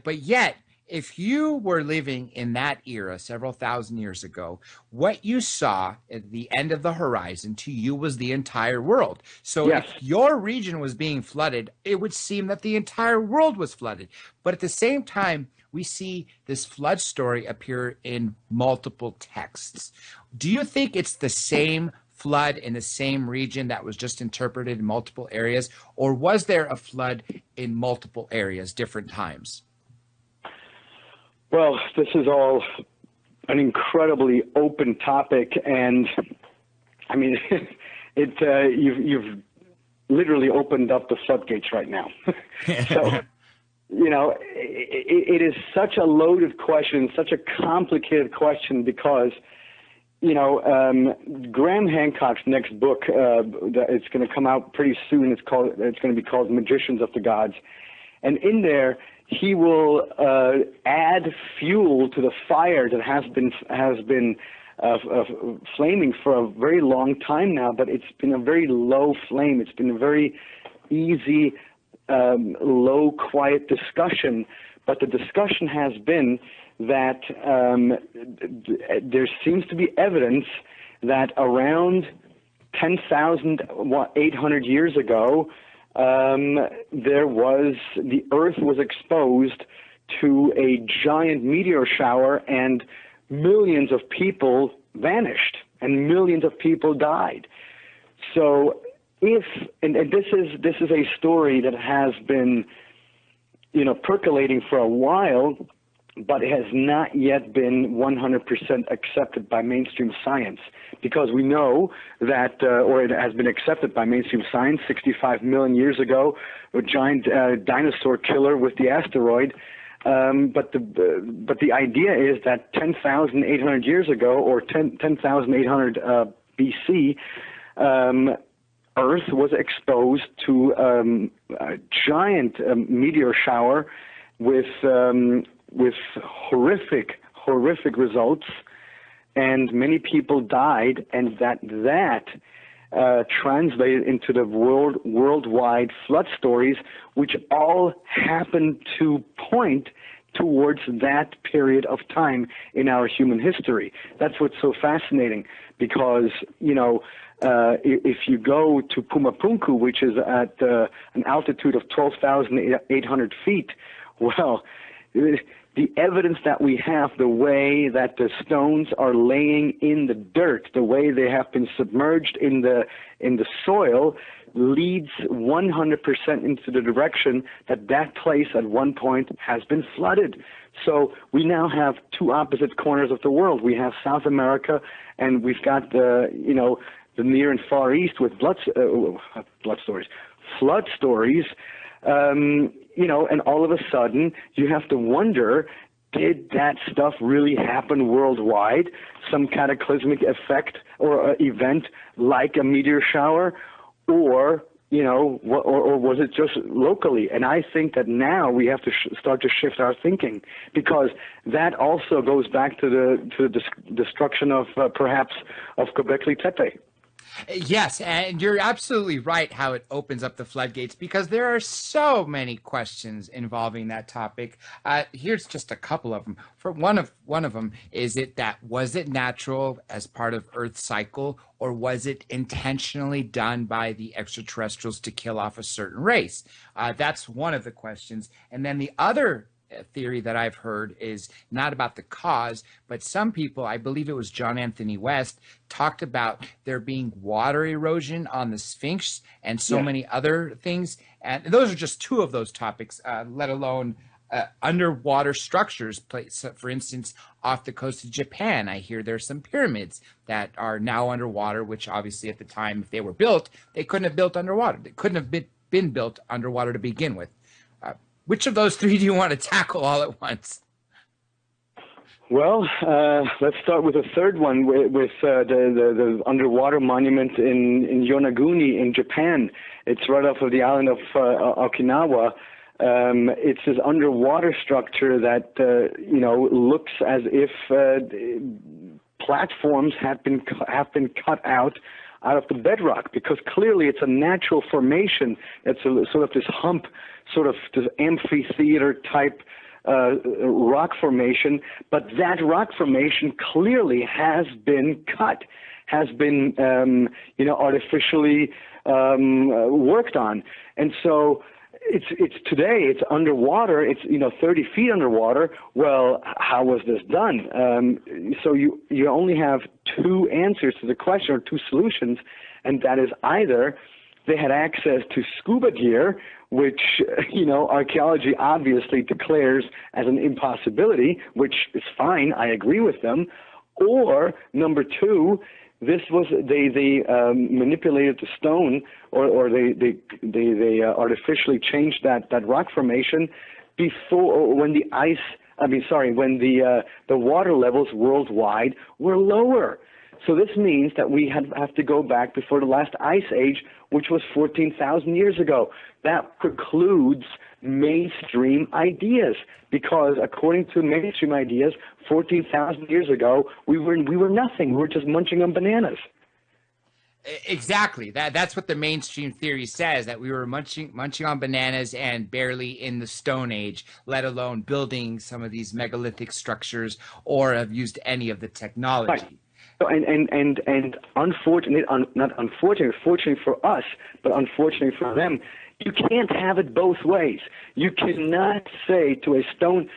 But yet, if you were living in that era several thousand years ago, what you saw at the end of the horizon to you was the entire world. So Yes. if your region was being flooded, it would seem that the entire world was flooded. But at the same time, we see this flood story appear in multiple texts. Do you think it's the same flood in the same region that was just interpreted in multiple areas, or was there a flood in multiple areas, different times? Well, this is all an incredibly open topic, and I mean, you've literally opened up the floodgates right now. So, it is such a loaded question, such a complicated question, because Graham Hancock's next book, it's going to come out pretty soon. It's going to be called Magicians of the Gods, and in there he will add fuel to the fire that has been flaming for a very long time now, but it's been a very low flame. It's been a very easy, low, quiet discussion. But the discussion has been that there seems to be evidence that around 10,800 years ago, the Earth was exposed to a giant meteor shower, and millions of people vanished and millions of people died. So and this is a story that has been percolating for a while, but it has not yet been 100% accepted by mainstream science, because we know that, or it has been accepted by mainstream science 65 million years ago, a giant dinosaur killer with the asteroid. But the idea is that 10,800 years ago, or 10,800 BC, Earth was exposed to a giant meteor shower with horrific results, and many people died, and that translated into the worldwide flood stories, which all happen to point towards that period of time in our human history. That's what's so fascinating, because if you go to Pumapunku, which is at an altitude of 12,800 feet, well, the evidence that we have, the way that the stones are laying in the dirt, the way they have been submerged in the soil, leads 100% into the direction that place at one point has been flooded. So we now have two opposite corners of the world. We have South America, and we've got the Near and Far East with flood stories. And all of a sudden you have to wonder, did that stuff really happen worldwide? Some cataclysmic effect or event like a meteor shower, or was it just locally? And I think that now we have to start to shift our thinking, because that also goes back to the destruction of perhaps of Göbekli Tepe. Yes, and you're absolutely right how it opens up the floodgates, because there are so many questions involving that topic. Here's just a couple of them. For one of them, was it natural as part of Earth's cycle, or was it intentionally done by the extraterrestrials to kill off a certain race? That's one of the questions. And then the other theory that I've heard is not about the cause, but some people, I believe it was John Anthony West, talked about there being water erosion on the Sphinx and so many other things. And those are just two of those topics, let alone underwater structures. For instance, off the coast of Japan, I hear there's some pyramids that are now underwater, which obviously at the time, if they were built, they couldn't have built underwater. They couldn't have been built underwater to begin with. Which of those three do you want to tackle all at once? Well, let's start with the third one, with the underwater monument in Yonaguni in Japan. It's right off of the island of Okinawa. It's this underwater structure that looks as if platforms have been cut out of the bedrock, because clearly it's a natural formation. It's sort of this hump, sort of this amphitheater type rock formation, but that rock formation clearly has been cut, has been artificially worked on, and so it's today it's underwater. It's 30 feet underwater. Well, how was this done? So you only have two answers to the question, or two solutions, and that is either they had access to scuba gear, which, archaeology obviously declares as an impossibility, which is fine, I agree with them. Or, number two, this was, they manipulated the stone, or they artificially changed that rock formation when the water levels worldwide were lower. So this means that we have to go back before the last ice age, which was 14,000 years ago. That precludes mainstream ideas, because according to mainstream ideas, 14,000 years ago, we were nothing. We were just munching on bananas. Exactly. That's what the mainstream theory says, that we were munching on bananas and barely in the Stone Age, let alone building some of these megalithic structures or have used any of the technology. Right. So, and unfortunately, not unfortunately, fortunately for us, but unfortunately for them, you can't have it both ways. You cannot say a Stone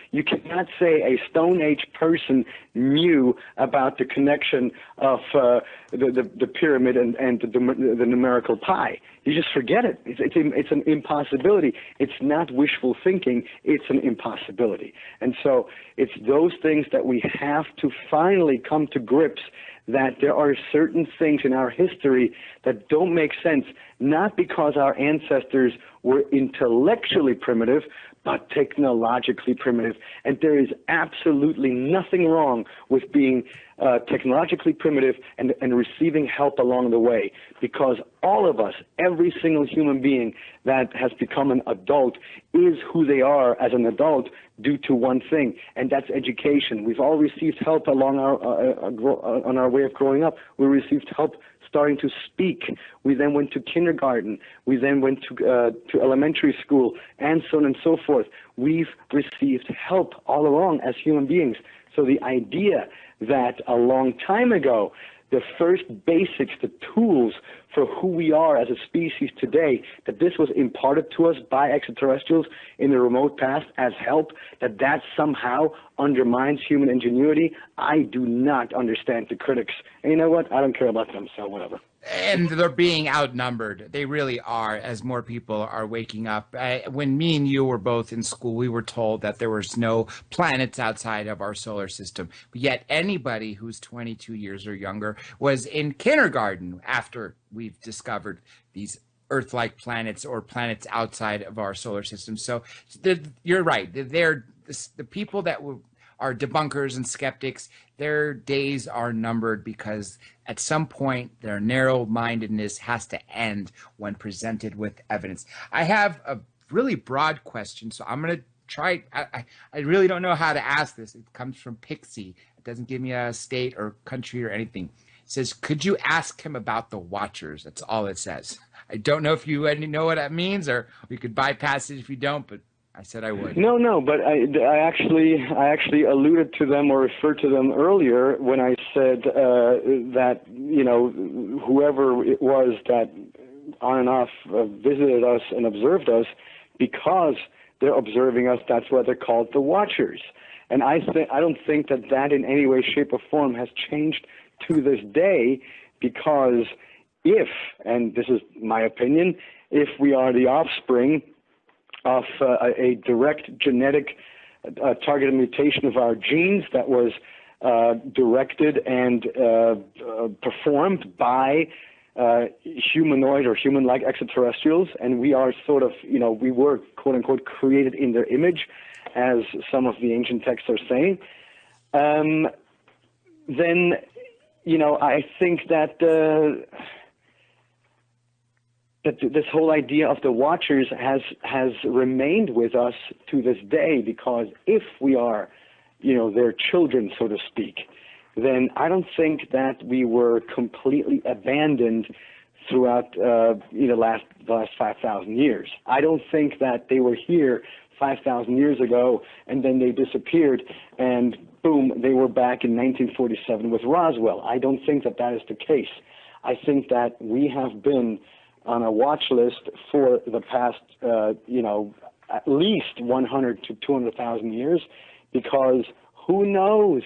Age person knew about the connection of the pyramid and the numerical pi. You just forget it. It's an impossibility. It's not wishful thinking. It's an impossibility. And so it's those things that we have to finally come to grips, that there are certain things in our history that don't make sense, not because our ancestors were intellectually primitive, but technologically primitive. And there is absolutely nothing wrong with being technologically primitive and receiving help along the way, because all of us, every single human being that has become an adult, is who they are as an adult due to one thing, and that's education. We've all received help along on our way of growing up. We received help starting to speak. We then went to kindergarten. We then went to elementary school, and so on and so forth. We've received help all along as human beings. So the idea that a long time ago, the first basics, the tools for who we are as a species today, that this was imparted to us by extraterrestrials in the remote past as help, that somehow undermines human ingenuity, I do not understand the critics. And you know what? I don't care about them, so whatever. And they're being outnumbered. They really are, as more people are waking up. When me and you were both in school, we were told that there was no planets outside of our solar system. But yet anybody who's 22 years or younger was in kindergarten after we've discovered these Earth-like planets or planets outside of our solar system. So you're right. They're the people that are debunkers and skeptics, their days are numbered, because at some point their narrow-mindedness has to end when presented with evidence. I have a really broad question, so I'm going to try. I really don't know how to ask this. It comes from Pixie. It doesn't give me a state or country or anything. It says, could you ask him about the Watchers? That's all it says. I don't know if you know what that means, or we could bypass it if you don't, but I said I would. No, but I actually alluded to them or referred to them earlier when I said that whoever it was that on and off visited us and observed us, because they're observing us, that's why they're called the Watchers. And I don't think that in any way, shape, or form has changed to this day, because if, and this is my opinion, if we are the offspring of a direct genetic targeted mutation of our genes that was directed and performed by humanoid or human-like extraterrestrials, and we are sort of, we were, quote-unquote, created in their image, as some of the ancient texts are saying, then, I think that that this whole idea of the Watchers has remained with us to this day, because if we are, their children, so to speak, then I don't think that we were completely abandoned throughout the last 5,000 years. I don't think that they were here 5,000 years ago and then they disappeared and boom, they were back in 1947 with Roswell. I don't think that is the case. I think that we have been on a watch list for the past, at least 100 to 200,000 years, because who knows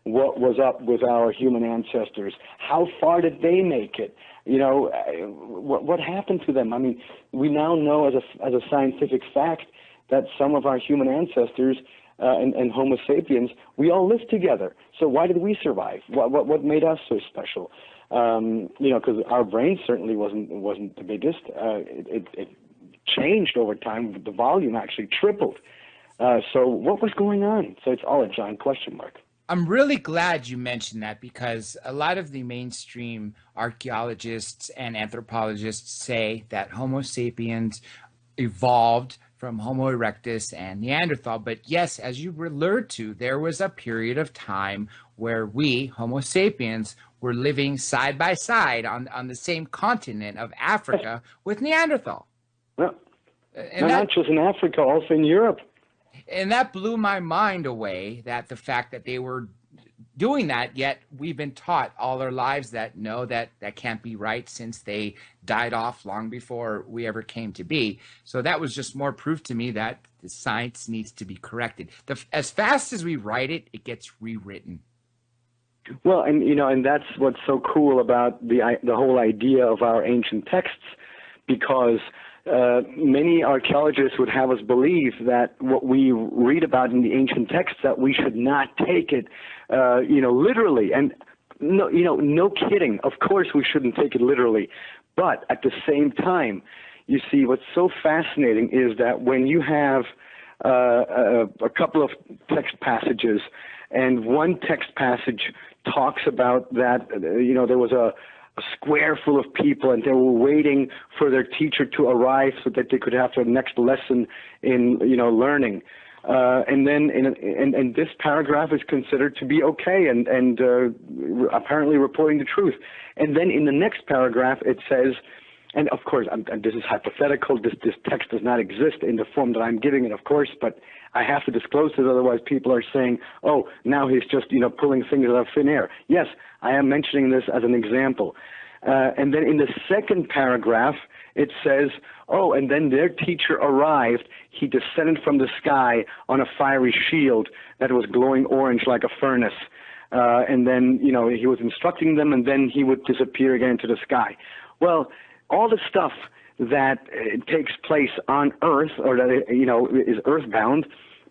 what was up with our human ancestors? How far did they make it? What happened to them? I mean, we now know as a scientific fact that some of our human ancestors and Homo sapiens, we all lived together. So why did we survive? What made us so special? Because our brain certainly wasn't the biggest. It changed over time. The volume actually tripled. So what was going on? So it's all a giant question mark. I'm really glad you mentioned that, because a lot of the mainstream archaeologists and anthropologists say that Homo sapiens evolved from Homo erectus and Neanderthal. But yes, as you allured to, there was a period of time where we, Homo sapiens, were living side by side on the same continent of Africa with Neanderthal. Well, not just in Africa, also in Europe. And that blew my mind away, that the fact that they were doing that, yet we've been taught all our lives that no, that can't be right, since they died off long before we ever came to be. So that was just more proof to me that the science needs to be corrected. As fast as we write it, it gets rewritten. Well, and that's what's so cool about the whole idea of our ancient texts, because many archaeologists would have us believe that what we read about in the ancient texts, that we should not take it, literally. And no kidding. Of course, we shouldn't take it literally. But at the same time, you see, what's so fascinating is that when you have a couple of text passages, and one text passage talks about that, there was a square full of people, and they were waiting for their teacher to arrive so that they could have their next lesson in learning. And then and this paragraph is considered to be okay and apparently reporting the truth. And then in the next paragraph it says, and of course this is hypothetical. This text does not exist in the form that I'm giving it, of course, but I have to disclose it, otherwise people are saying, oh, now he's just pulling things out of thin air. Yes, I am mentioning this as an example. And then in the second paragraph, it says, oh, and then their teacher arrived. He descended from the sky on a fiery shield that was glowing orange like a furnace. And then, he was instructing them, and then he would disappear again into the sky. Well, all the stuff that takes place on Earth, or that, is earthbound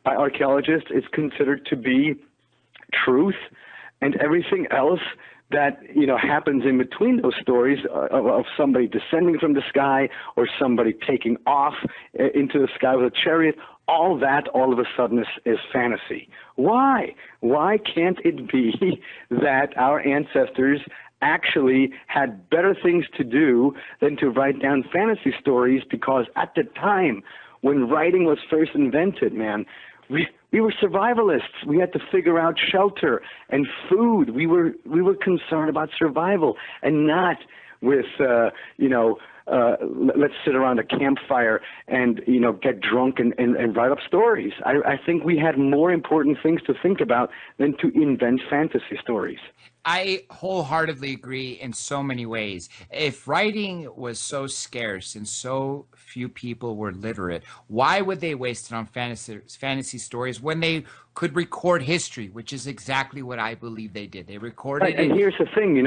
by archaeologists, is considered to be truth, and everything else that happens in between those stories of somebody descending from the sky or somebody taking off into the sky with a chariot, all that all of a sudden is fantasy. Why? Why can't it be that our ancestors actually had better things to do than to write down fantasy stories? Because at the time when writing was first invented, man, we were survivalists. We had to figure out shelter and food. We were concerned about survival, and not with let's sit around a campfire and get drunk and write up stories. I think we had more important things to think about than to invent fantasy stories. I wholeheartely agree in so many ways. If writing was so scarce and so few people were literate, why would they waste it on fantasy stories when they could record history, which is exactly what I believe they did. They recorded it. And here's the thing,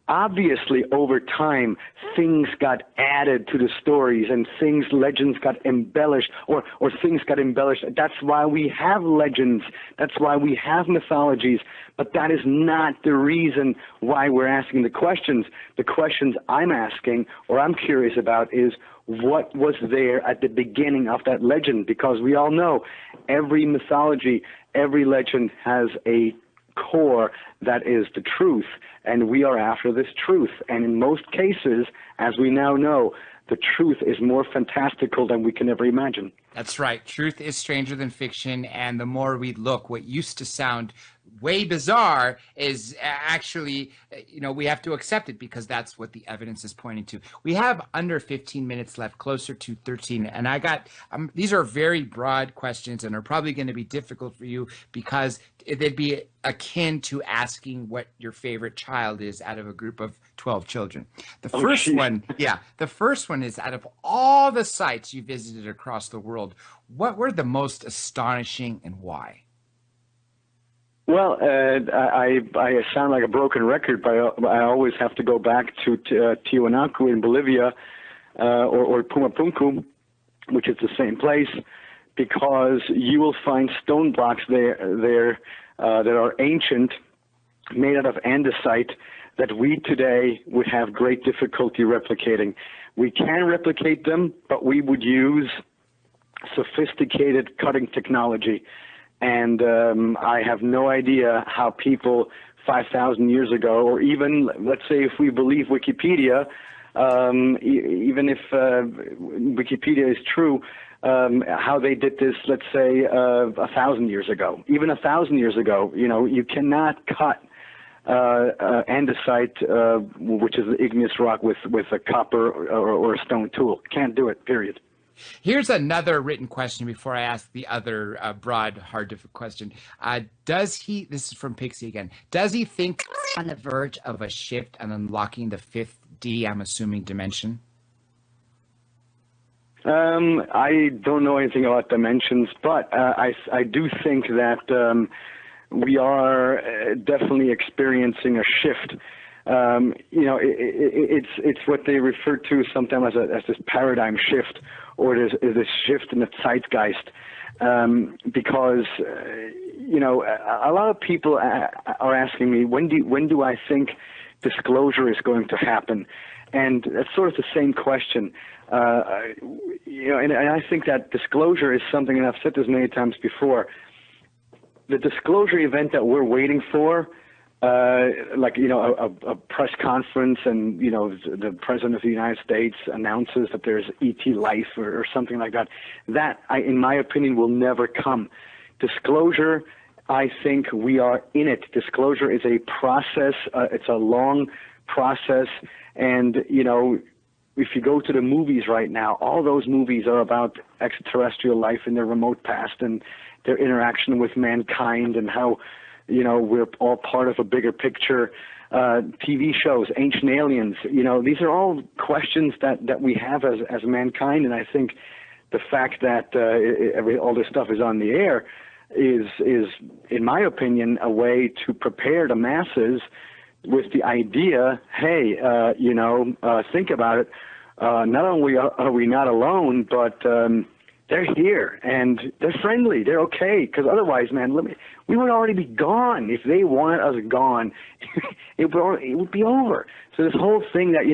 obviously over time things got added to the stories and legends got embellished or things got embellished. That's why we have legends. That's why we have mythologies. But that is not the reason why we're asking the questions. The questions I'm asking or I'm curious about is what was there at the beginning of that legend? Because we all know every mythology, every legend has a core that is the truth, and we are after this truth. And in most cases, as we now know, the truth is more fantastical than we can ever imagine. That's right. Truth is stranger than fiction, and the more we look, what used to sound way bizarre is actually, we have to accept it because that's what the evidence is pointing to. We have under 15 minutes left, closer to 13, and I got these are very broad questions and are probably going to be difficult for you because they'd be akin to asking what your favorite child is out of a group of 12 children. The first one is, out of all the sites you visited across the world, what were the most astonishing and why? Well, I sound like a broken record, but I always have to go back to Tiwanaku in Bolivia, or Pumapunku, which is the same place, because you will find stone blocks there that are ancient, made out of andesite, that we today would have great difficulty replicating. We can replicate them, but we would use sophisticated cutting technology. And I have no idea how people 5,000 years ago, or even, let's say, if we believe Wikipedia, even if Wikipedia is true, how they did this, let's say, 1,000 years ago. Even 1,000 years ago, you cannot cut andesite, which is the igneous rock, with a copper or a stone tool. Can't do it, period. Here's another written question before I ask the other broad, hard, difficult question. This is from Pixie again, does he think on the verge of a shift and unlocking the fifth D, I'm assuming, dimension? I don't know anything about dimensions, but I do think that we are definitely experiencing a shift. It's what they refer to sometimes as this paradigm shift, or this shift in the zeitgeist, because a lot of people are asking me, when do I think disclosure is going to happen? And that's sort of the same question. And I think that disclosure is something, and I've said this many times before, the disclosure event that we're waiting for, a press conference, and the president of the United States announces that there's ET life or something like that. That, in my opinion, will never come. Disclosure, I think we are in it. Disclosure is a process. It's a long process, and if you go to the movies right now, all those movies are about extraterrestrial life in their remote past and their interaction with mankind, and how we're all part of a bigger picture. TV shows, Ancient Aliens, these are all questions that we have as mankind. And I think the fact that all this stuff is on the air is, in my opinion, a way to prepare the masses with the idea, hey, think about it. Not only are we not alone, but they're here, and they're friendly. They're okay, because otherwise, man, we would already be gone. If they wanted us gone, it would be over. So this whole thing that,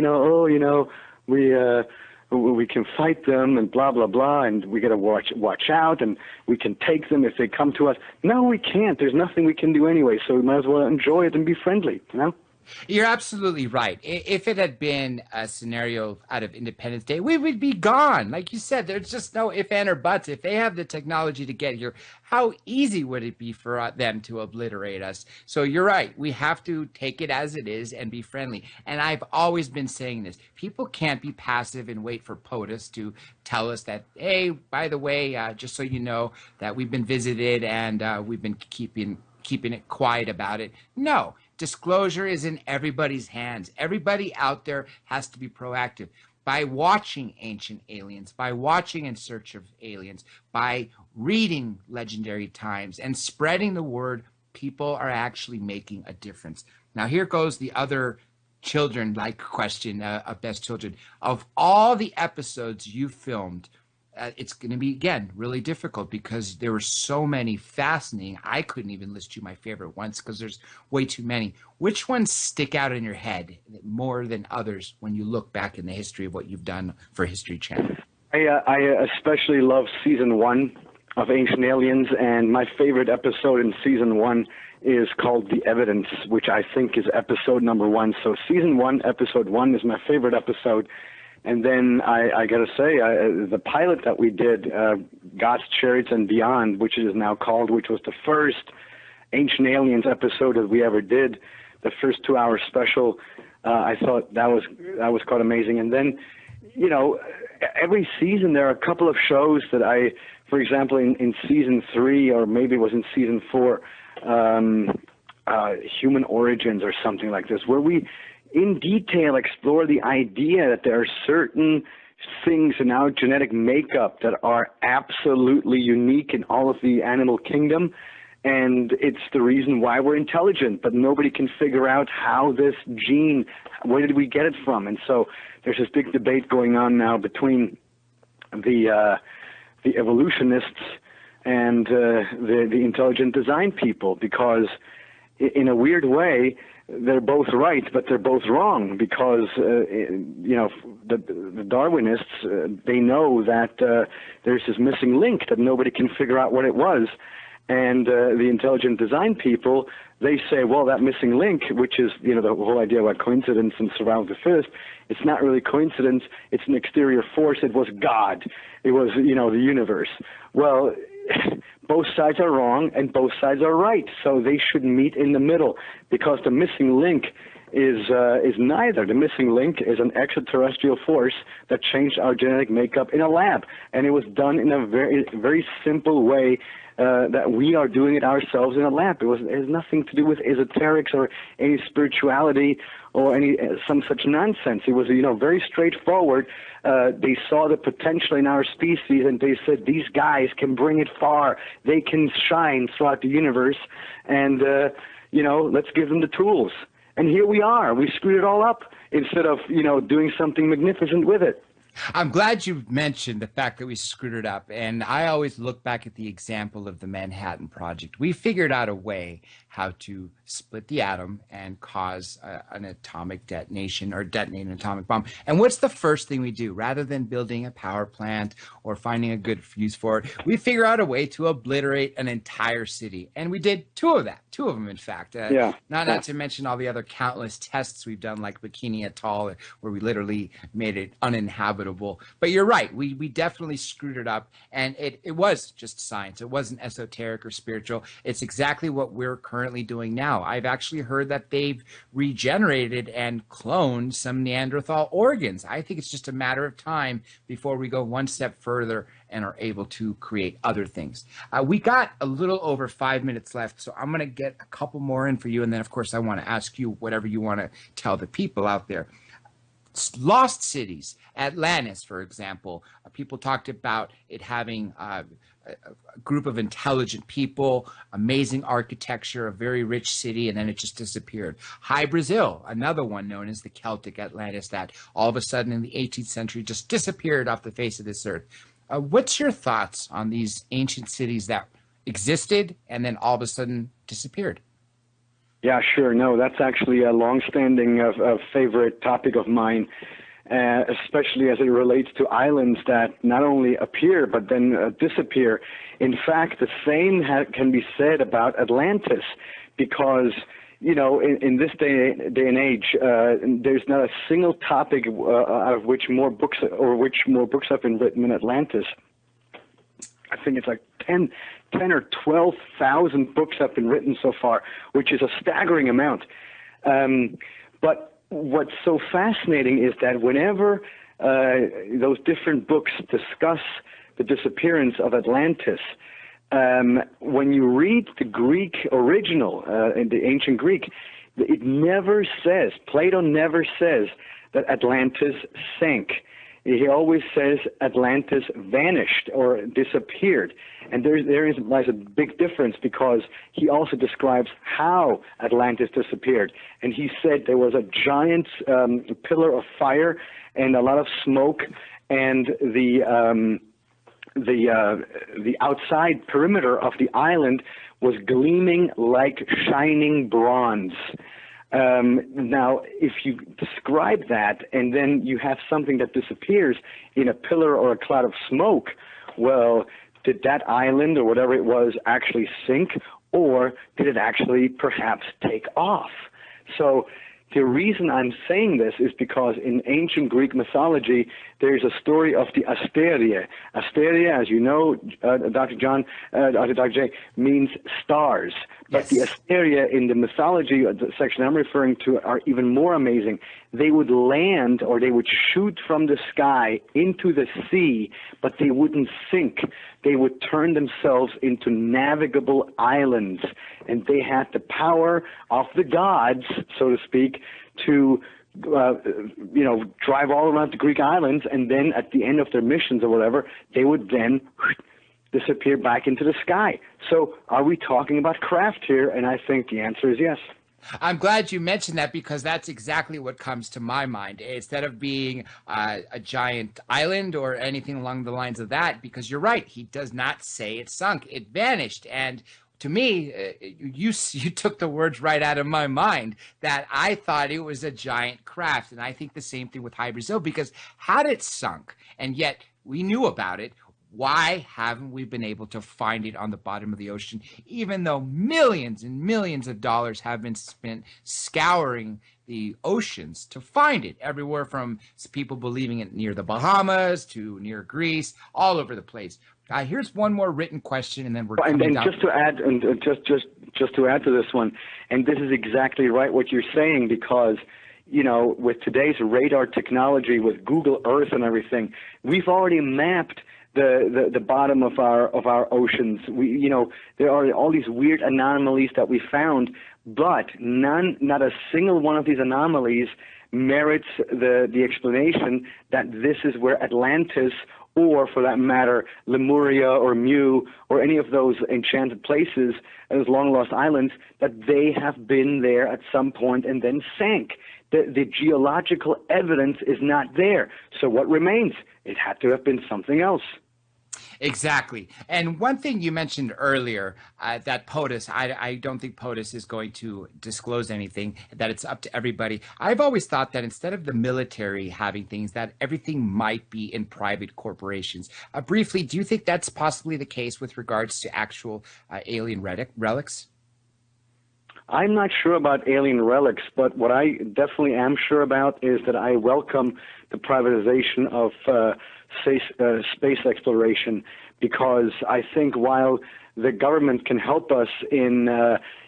we can fight them and blah, blah, blah, and we got to watch out, and we can take them if they come to us. No, we can't. There's nothing we can do anyway, so we might as well enjoy it and be friendly, You're absolutely right. If it had been a scenario out of Independence Day, we would be gone. Like you said, there's just no if, and, or buts. If they have the technology to get here, how easy would it be for them to obliterate us? So you're right. We have to take it as it is and be friendly. And I've always been saying this. People can't be passive and wait for POTUS to tell us that, hey, by the way, just so you know, that we've been visited and we've been keeping it quiet about it. No. Disclosure is in everybody's hands. Everybody out there has to be proactive. By watching Ancient Aliens, by watching In Search of Aliens, by reading Legendary Times and spreading the word, people are actually making a difference. Now here goes the other children-like question of Best Children. Of all the episodes you filmed, it's going to be, again, really difficult because there were so many fascinating. I couldn't even list you my favorite ones because there's way too many. Which ones stick out in your head more than others when you look back in the history of what you've done for History Channel? I especially love season 1. of Ancient Aliens, and my favorite episode in season 1 is called The Evidence, which I think is episode number 1. So season 1, episode 1 is my favorite episode. And then I got to say, the pilot that we did, God's Chariots and Beyond, which it is now called, which was the first Ancient Aliens episode that we ever did, the first 2-hour special, I thought that was quite amazing. And then, you know, every season there are a couple of shows that for example, in season 3, or maybe it was in season 4, Human Origins or something like this, where we in detail explore the idea that there are certain things in our genetic makeup that are absolutely unique in all of the animal kingdom, and it's the reason why we're intelligent, but nobody can figure out how this gene, where did we get it from? And so there's this big debate going on now between the evolutionists and the intelligent design people, because in a weird way, they're both right, but they're both wrong, because, you know, the Darwinists, they know that there's this missing link that nobody can figure out what it was. And the intelligent design people, they say, well, that missing link, which is, you know, the whole idea about coincidence and survival of the fittest, it's not really coincidence, it's an exterior force, it was God, it was, you know, the universe. Well, both sides are wrong and both sides are right, so they should meet in the middle, because the missing link is neither. The missing link is an extraterrestrial force that changed our genetic makeup in a lab, and it was done in a very, very simple way, that we are doing it ourselves in a lab. It has nothing to do with esoterics or any spirituality or some such nonsense. It was, you know, very straightforward. They saw the potential in our species, and they said, these guys can bring it far. They can shine throughout the universe, and, you know, let's give them the tools. And here we are. We screwed it all up instead of, you know, doing something magnificent with it. I'm glad you mentioned the fact that we screwed it up. And I always look back at the example of the Manhattan Project. We figured out a way how to split the atom and cause an atomic detonation, or detonate an atomic bomb. And what's the first thing we do? Rather than building a power plant or finding a good fuse for it, we figure out a way to obliterate an entire city. And we did two of them, in fact. Not to mention all the other countless tests we've done, like Bikini Atoll, where we literally made it uninhabitable. But you're right, we definitely screwed it up, and it was just science. It wasn't esoteric or spiritual. It's exactly what we're currently doing now. I've actually heard that they've regenerated and cloned some Neanderthal organs. I think it's just a matter of time before we go one step further and are able to create other things. We got a little over 5 minutes left, so I'm going to get a couple more in for you, and then, of course, I want to ask you whatever you want to tell the people out there. Lost cities, Atlantis, for example. People talked about it having a group of intelligent people, amazing architecture, a very rich city, and then it just disappeared. High Brazil, another one known as the Celtic Atlantis, that all of a sudden in the 18th century just disappeared off the face of this earth. What's your thoughts on these ancient cities that existed and then all of a sudden disappeared? Yeah, sure. No, that's actually a long-standing favorite topic of mine, especially as it relates to islands that not only appear but then disappear. In fact, the same can be said about Atlantis, because, you know, in this day and age, there's not a single topic out of which more books have been written in Atlantis. I think it's like 10 or 12,000 books have been written so far, which is a staggering amount. But what's so fascinating is that whenever those different books discuss the disappearance of Atlantis, when you read the Greek original, in the ancient Greek, it never says, Plato never says that Atlantis sank. He always says Atlantis vanished or disappeared. And there lies a big difference, because he also describes how Atlantis disappeared. And he said there was a giant pillar of fire and a lot of smoke, and the outside perimeter of the island was gleaming like shining bronze. Now, if you describe that and then you have something that disappears in a pillar or a cloud of smoke, well, did that island or whatever it was actually sink, or did it actually perhaps take off? So the reason I'm saying this is because in ancient Greek mythology, there's a story of the Asteria. Asteria, as you know, Dr. J, means stars. But the Asteria in the mythology, the section I'm referring to, are even more amazing. They would land, or they would shoot from the sky into the sea, but they wouldn't sink. They would turn themselves into navigable islands, and they had the power of the gods, so to speak, to drive all around the Greek islands, and then at the end of their missions or whatever, they would then disappear back into the sky. So are we talking about craft here? And I think the answer is yes. I'm glad you mentioned that, because that's exactly what comes to my mind. Instead of being a giant island or anything along the lines of that, because you're right, he does not say it sunk, it vanished. And to me, you took the words right out of my mind, that I thought it was a giant craft. And I think the same thing with Hy Brasil, because had it sunk, and yet we knew about it, why haven't we been able to find it on the bottom of the ocean, even though millions and millions of dollars have been spent scouring the oceans to find it, everywhere from people believing it near the Bahamas to near Greece, all over the place. Here's one more written question, and then we're coming down. Just to add, just to add to this one, and this is exactly right what you're saying, because with today's radar technology, with Google Earth and everything, we've already mapped the bottom of our oceans. There are all these weird anomalies that we found, but not a single one of these anomalies merits the explanation that this is where Atlantis, or for that matter, Lemuria or Mu or any of those enchanted places, those long-lost islands, that they have been there at some point and then sank. The geological evidence is not there. So what remains? It had to have been something else. Exactly. And one thing you mentioned earlier, that POTUS, I don't think POTUS is going to disclose anything, that it's up to everybody. I've always thought that instead of the military having things, that everything might be in private corporations. Briefly, do you think that's possibly the case with regards to actual alien relics? I'm not sure about alien relics, but what I definitely am sure about is that I welcome the privatization of space exploration, because I think while the government can help us in,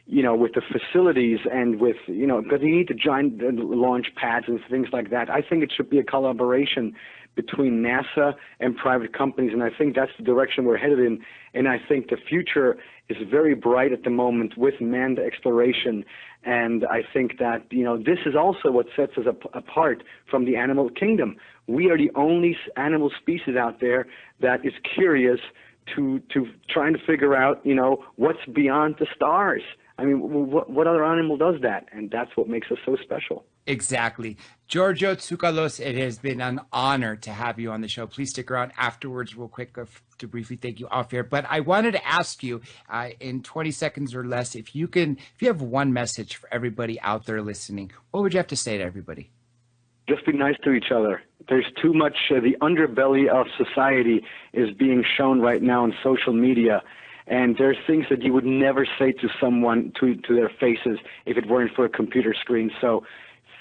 with the facilities and with, because you need the giant launch pads and things like that, I think it should be a collaboration between NASA and private companies, and I think that's the direction we're headed in. And I think the future is very bright at the moment with manned exploration. And I think that, this is also what sets us apart from the animal kingdom. We are the only animal species out there that is curious to trying to figure out, what's beyond the stars. I mean, what other animal does that? And that's what makes us so special. Exactly. Giorgio Tsoukalos, it has been an honor to have you on the show. Please stick around afterwards real quick to briefly thank you off air. But I wanted to ask you in 20 seconds or less, if you have one message for everybody out there listening, what would you have to say to everybody? Just be nice to each other. There's too much, the underbelly of society is being shown right now on social media. And there's things that you would never say to someone, to their faces, if it weren't for a computer screen. So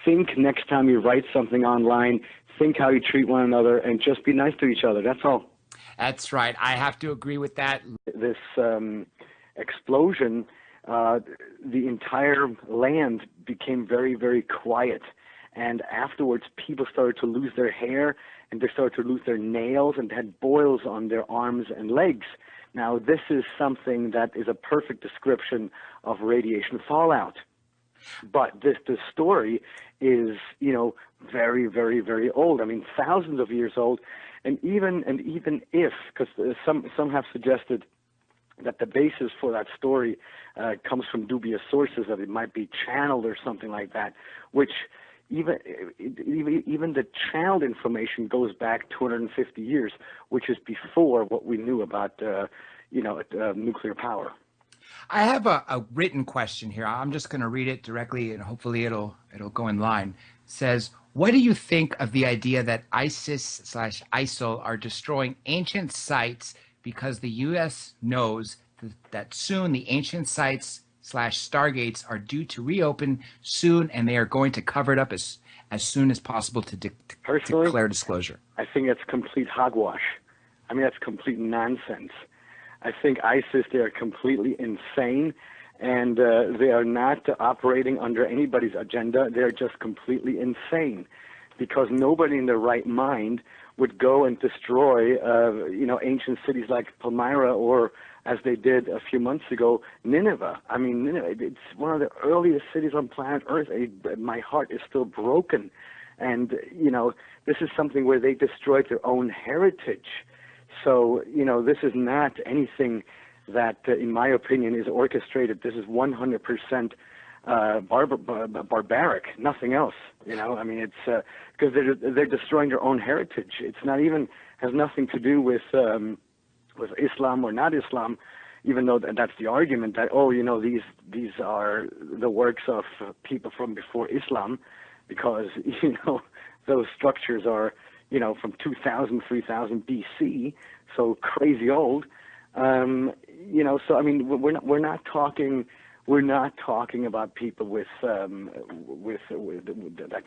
think next time you write something online, think how you treat one another, and just be nice to each other. That's all. That's right. I have to agree with that. This explosion, the entire land became very, very quiet. And afterwards, people started to lose their hair, and they started to lose their nails, and had boils on their arms and legs. Now, this is something that is a perfect description of radiation fallout. But the story is, very, very, very old. I mean, thousands of years old. And even if, because some have suggested that the basis for that story comes from dubious sources, that it might be channeled or something like that, which even the channeled information goes back 250 years, which is before what we knew about nuclear power. I have a written question here. I'm just going to read it directly, and hopefully it'll go in line. It says, what do you think of the idea that ISIS/ISIL are destroying ancient sites because the U.S. knows that soon the ancient sites / stargates are due to reopen soon, and they are going to cover it up as soon as possible to declare disclosure. I think that's complete hogwash. I mean, that's complete nonsense. I think ISIS, they are completely insane, and they are not operating under anybody's agenda. They're just completely insane, because nobody in their right mind would go and destroy, ancient cities like Palmyra, or as they did a few months ago, Nineveh. I mean, Nineveh, it's one of the earliest cities on planet Earth. My heart is still broken. And, this is something where they destroyed their own heritage. So, this is not anything that, in my opinion, is orchestrated. This is 100% barbaric, nothing else. I mean, it's because they're destroying their own heritage. It's not even has nothing to do with Islam or not Islam, even though that's the argument that these are the works of people from before Islam, because those structures are from 2000, 3000 BC, so crazy old. So I mean, we're not talking about people with that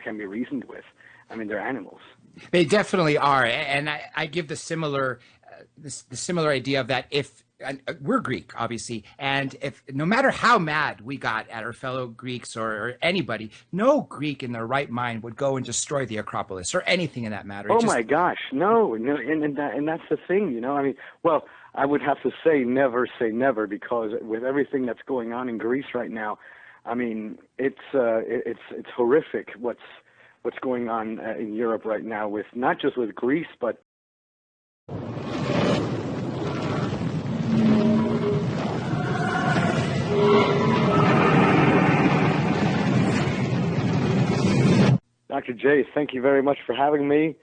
can be reasoned with. I mean, they're animals. They definitely are, and I give the similar idea of that. If we're Greek, obviously, and if no matter how mad we got at our fellow Greeks or anybody, no Greek in their right mind would go and destroy the Acropolis or anything in that matter. My gosh, no, and that's the thing, I mean, well, I would have to say never, because with everything that's going on in Greece right now, I mean, it's horrific what's going on in Europe right now, with not just with Greece, but Dr. J, thank you very much for having me.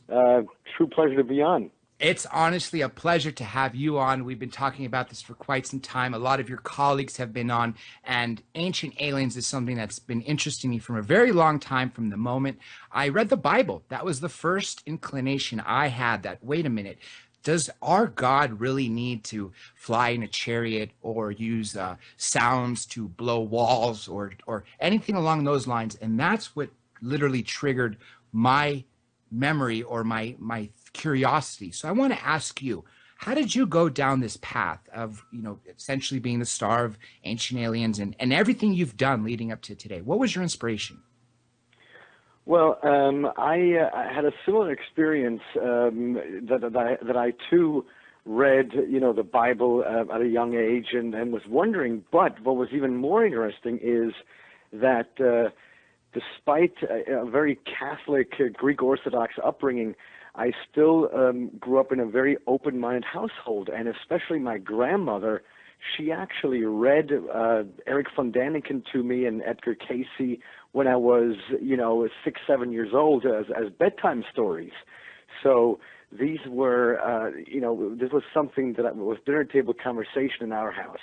True pleasure to be on. It's honestly a pleasure to have you on. We've been talking about this for quite some time. A lot of your colleagues have been on, and Ancient Aliens is something that's been interesting me from a very long time, from the moment I read the Bible. That was the first inclination I had that, wait a minute, does our God really need to fly in a chariot or use sounds to blow walls or anything along those lines? And that's what literally triggered my memory or my curiosity. So I want to ask you, how did you go down this path of, essentially being the star of Ancient Aliens and everything you've done leading up to today? What was your inspiration? Well, I had a similar experience that I too read, the Bible at a young age and was wondering. But what was even more interesting is that despite a very Catholic, Greek Orthodox upbringing, I still grew up in a very open-minded household, and especially my grandmother, she actually read Eric von Däniken to me and Edgar Cayce when I was, 6, 7 years old as bedtime stories. So these were, this was something that was dinner table conversation in our house.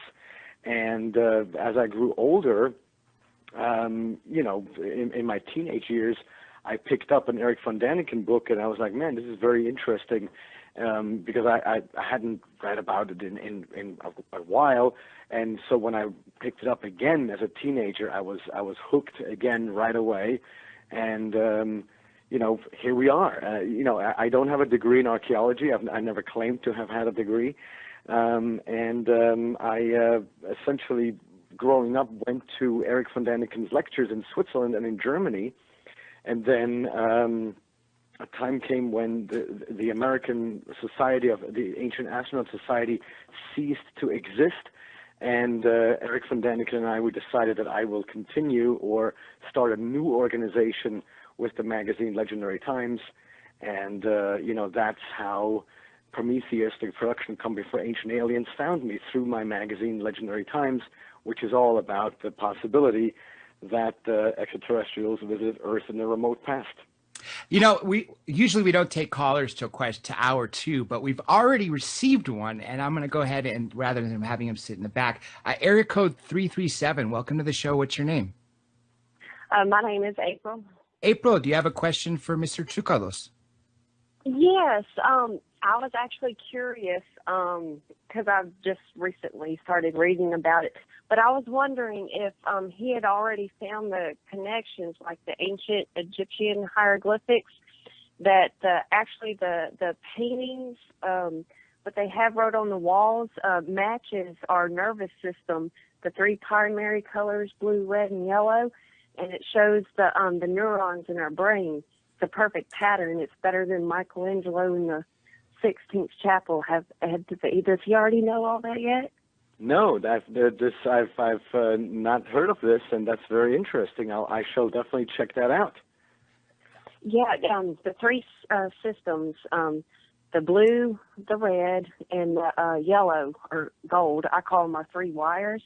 And as I grew older, in my teenage years, I picked up an Eric von Däniken book, and I was like, man, this is very interesting, because I hadn't read about it in a while. And so when I picked it up again as a teenager, I was hooked again right away. And, here we are. I don't have a degree in archaeology. I never claimed to have had a degree. I essentially, growing up, went to Eric von Däniken's lectures in Switzerland and in Germany. And then a time came when the American Society of the Ancient Astronaut Society ceased to exist, and Eric von Däniken and we decided that I will continue or start a new organization with the magazine Legendary Times, and that's how Prometheus, the production company for Ancient Aliens, found me, through my magazine Legendary Times, which is all about the possibility that extraterrestrials visited Earth in the remote past. We usually don't take callers to hour 2, but we've already received one, and I'm going to go ahead and, rather than having him sit in the back, area code 337. Welcome to the show. What's your name? My name is April. April, do you have a question for Mr. Tsoukalos? Yes. I was actually curious because I've just recently started reading about it. But I was wondering if he had already found the connections, like the ancient Egyptian hieroglyphics, that actually the paintings, what they have wrote on the walls, matches our nervous system, the three primary colors, blue, red, and yellow, and it shows the neurons in our brain. It's a perfect pattern. It's better than Michelangelo in the 16th Chapel. Does he already know all that yet? No, I've not heard of this, and that's very interesting. I shall definitely check that out. Yeah, the three systems, the blue, the red, and the yellow or gold, I call them our three wires.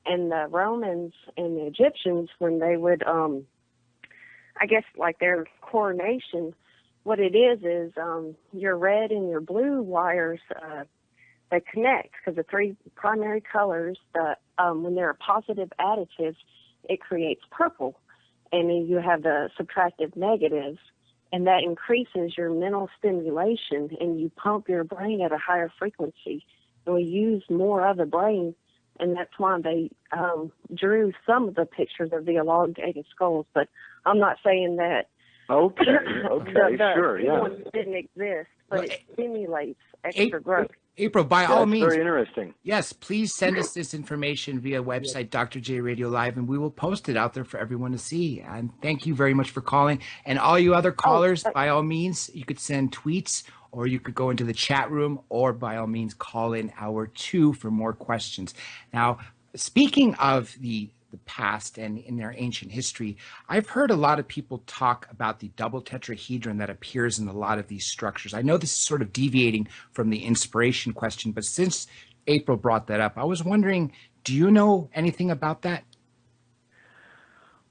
And the Romans and the Egyptians, when they would, I guess like their coronation, what it is your red and your blue wires, they connect because the three primary colors, when there are positive additives, it creates purple. And then you have the subtractive negatives, and that increases your mental stimulation, and you pump your brain at a higher frequency. And we use more of the brain, and that's why they drew some of the pictures of the elongated skulls. But I'm not saying that Okay, sure, yeah. One didn't exist, but it stimulates extra growth. April, by all means. Very interesting. Yes, please send us this information via website, Dr. J Radio Live, and we will post it out there for everyone to see. And thank you very much for calling. And all you other callers, by all means, you could send tweets, or you could go into the chat room, or by all means, call in hour 2 for more questions. Now, speaking of the past and in their ancient history, I've heard a lot of people talk about the double tetrahedron that appears in a lot of these structures. I know this is sort of deviating from the inspiration question, but since April brought that up, I was wondering, do you know anything about that?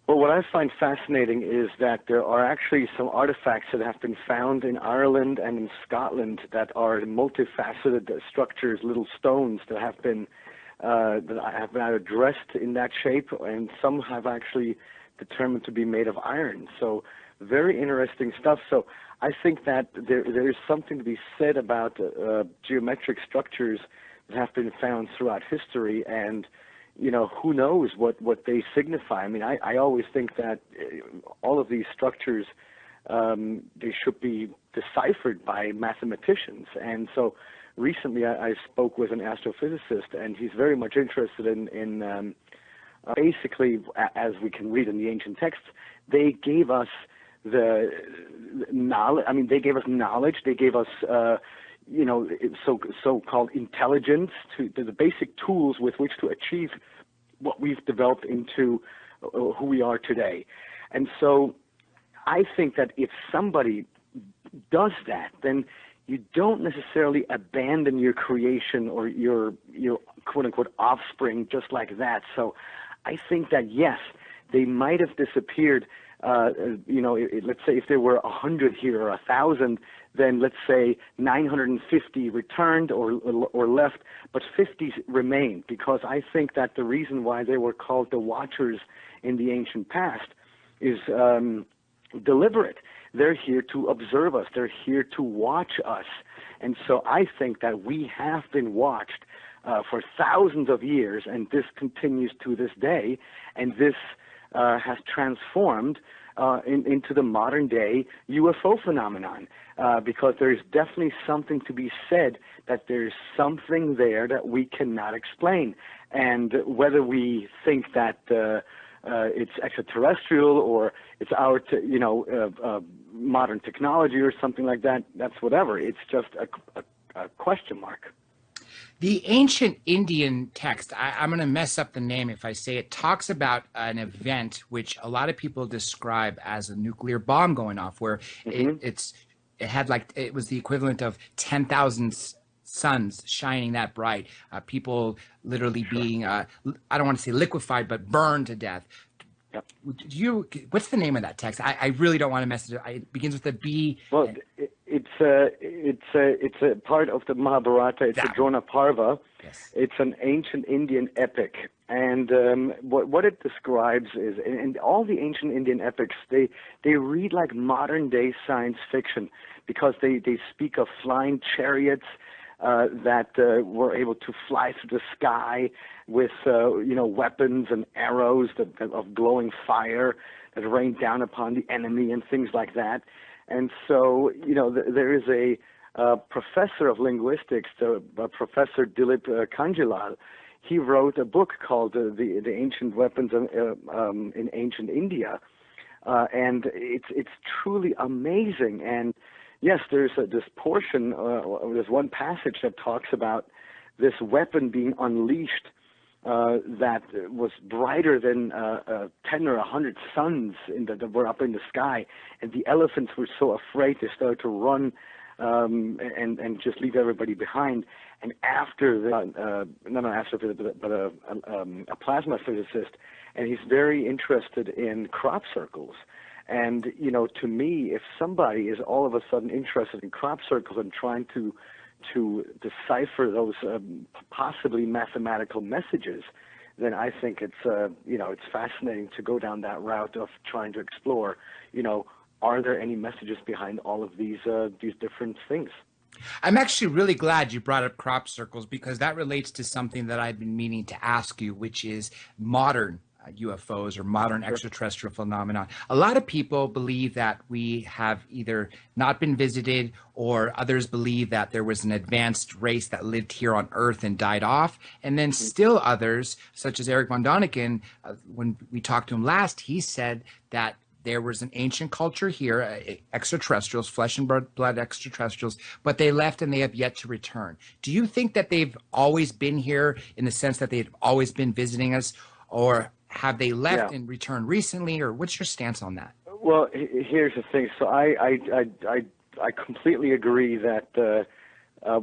Well, what I find fascinating is that there are actually some artifacts that have been found in Ireland and in Scotland that are multifaceted structures, little stones that have been either dressed in that shape, and some have actually determined to be made of iron. So very interesting stuff. So I think that there is something to be said about geometric structures that have been found throughout history, and who knows what they signify. I mean, I always think that all of these structures, they should be deciphered by mathematicians. And so recently I spoke with an astrophysicist, and he's very much interested in basically, as we can read in the ancient texts, they gave us the knowledge. I mean, they gave us knowledge. They gave us, so-called intelligence, to the basic tools with which to achieve what we've developed into who we are today. And so I think that if somebody does that, then you don't necessarily abandon your creation or your quote-unquote offspring just like that. So I think that, yes, they might have disappeared. Let's say if there were 100 here or 1,000, then let's say 950 returned or left, but 50 remained, because I think that the reason why they were called the Watchers in the ancient past is deliberate. They're here to observe us. They're here to watch us. And so I think that we have been watched for thousands of years, and this continues to this day, and this has transformed into the modern day UFO phenomenon, because there's definitely something to be said that there's something there that we cannot explain. And whether we think that it's extraterrestrial or it's our modern technology or something like that, that's whatever. It's just a question mark. The ancient Indian text, I'm going to mess up the name if I say it, talks about an event which a lot of people describe as a nuclear bomb going off, where it was the equivalent of 10,000 suns shining that bright, people literally being, I don't want to say liquefied, but burned to death. Yep. What's the name of that text? I really don't want to mess it up. It begins with a B. Well, it's it's a part of the Mahabharata. It's the Drona Parva. Yes. It's an ancient Indian epic, and what it describes is, and all the ancient Indian epics, they read like modern day science fiction, because they speak of flying chariots that were able to fly through the sky with weapons and arrows of glowing fire that rained down upon the enemy and things like that. And so, there is a professor of linguistics, Professor Dilip Kanjilal. He wrote a book called the Ancient Weapons in Ancient India, and it's truly amazing. And yes, there's this portion, there's one passage that talks about this weapon being unleashed that was brighter than 10 or 100 suns that were up in the sky, and the elephants were so afraid they started to run and just leave everybody behind. And after a plasma physicist, and he's very interested in crop circles. And to me, if somebody is all of a sudden interested in crop circles and trying to decipher those possibly mathematical messages, then I think it's fascinating to go down that route of trying to explore, are there any messages behind all of these different things? I'm actually really glad you brought up crop circles, because that relates to something that I've been meaning to ask you, which is modern UFOs or modern extraterrestrial phenomenon. A lot of people believe that we have either not been visited, or others believe that there was an advanced race that lived here on Earth and died off. And then still others, such as Eric von Däniken, when we talked to him last, he said that there was an ancient culture here, extraterrestrials, flesh and blood extraterrestrials, but they left and they have yet to return. Do you think that they've always been here in the sense that they've always been visiting us, or have they left and returned recently, or what's your stance on that? Well, here's the thing. So I completely agree that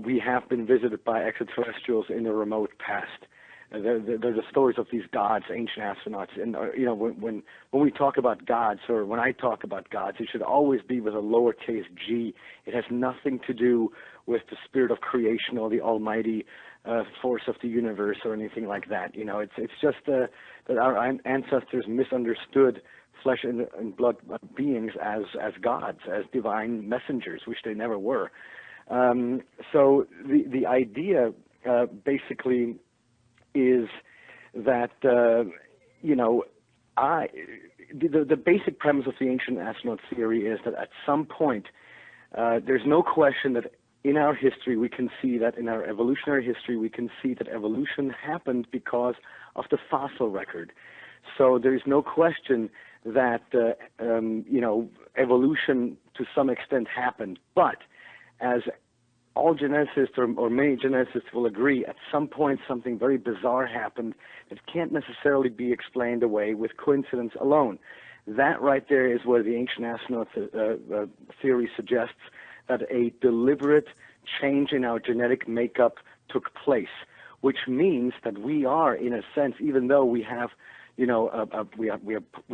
we have been visited by extraterrestrials in the remote past. They're the stories of these gods, ancient astronauts, and when we talk about gods, or when I talk about gods, it should always be with a lowercase g. It has nothing to do with the spirit of creation or the almighty force of the universe or anything like that. It's just that our ancestors misunderstood flesh and blood beings as gods, as divine messengers, which they never were. So the idea basically is that the basic premise of the ancient astronaut theory is that at some point there's no question that in our history we can see that in our evolutionary history we can see that evolution happened because of the fossil record. So there's no question that evolution to some extent happened, but as all geneticists or many geneticists will agree, at some point something very bizarre happened that can't necessarily be explained away with coincidence alone. That right there is where the ancient astronaut theory suggests that a deliberate change in our genetic makeup took place, which means that we are, in a sense, even though we have, we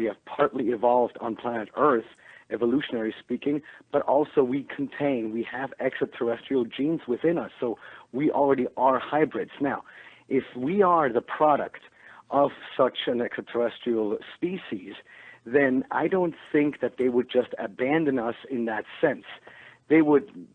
have partly evolved on planet Earth, evolutionary speaking, but also we have extraterrestrial genes within us, so we already are hybrids. Now, if we are the product of such an extraterrestrial species, then I don't think that they would just abandon us in that sense. They would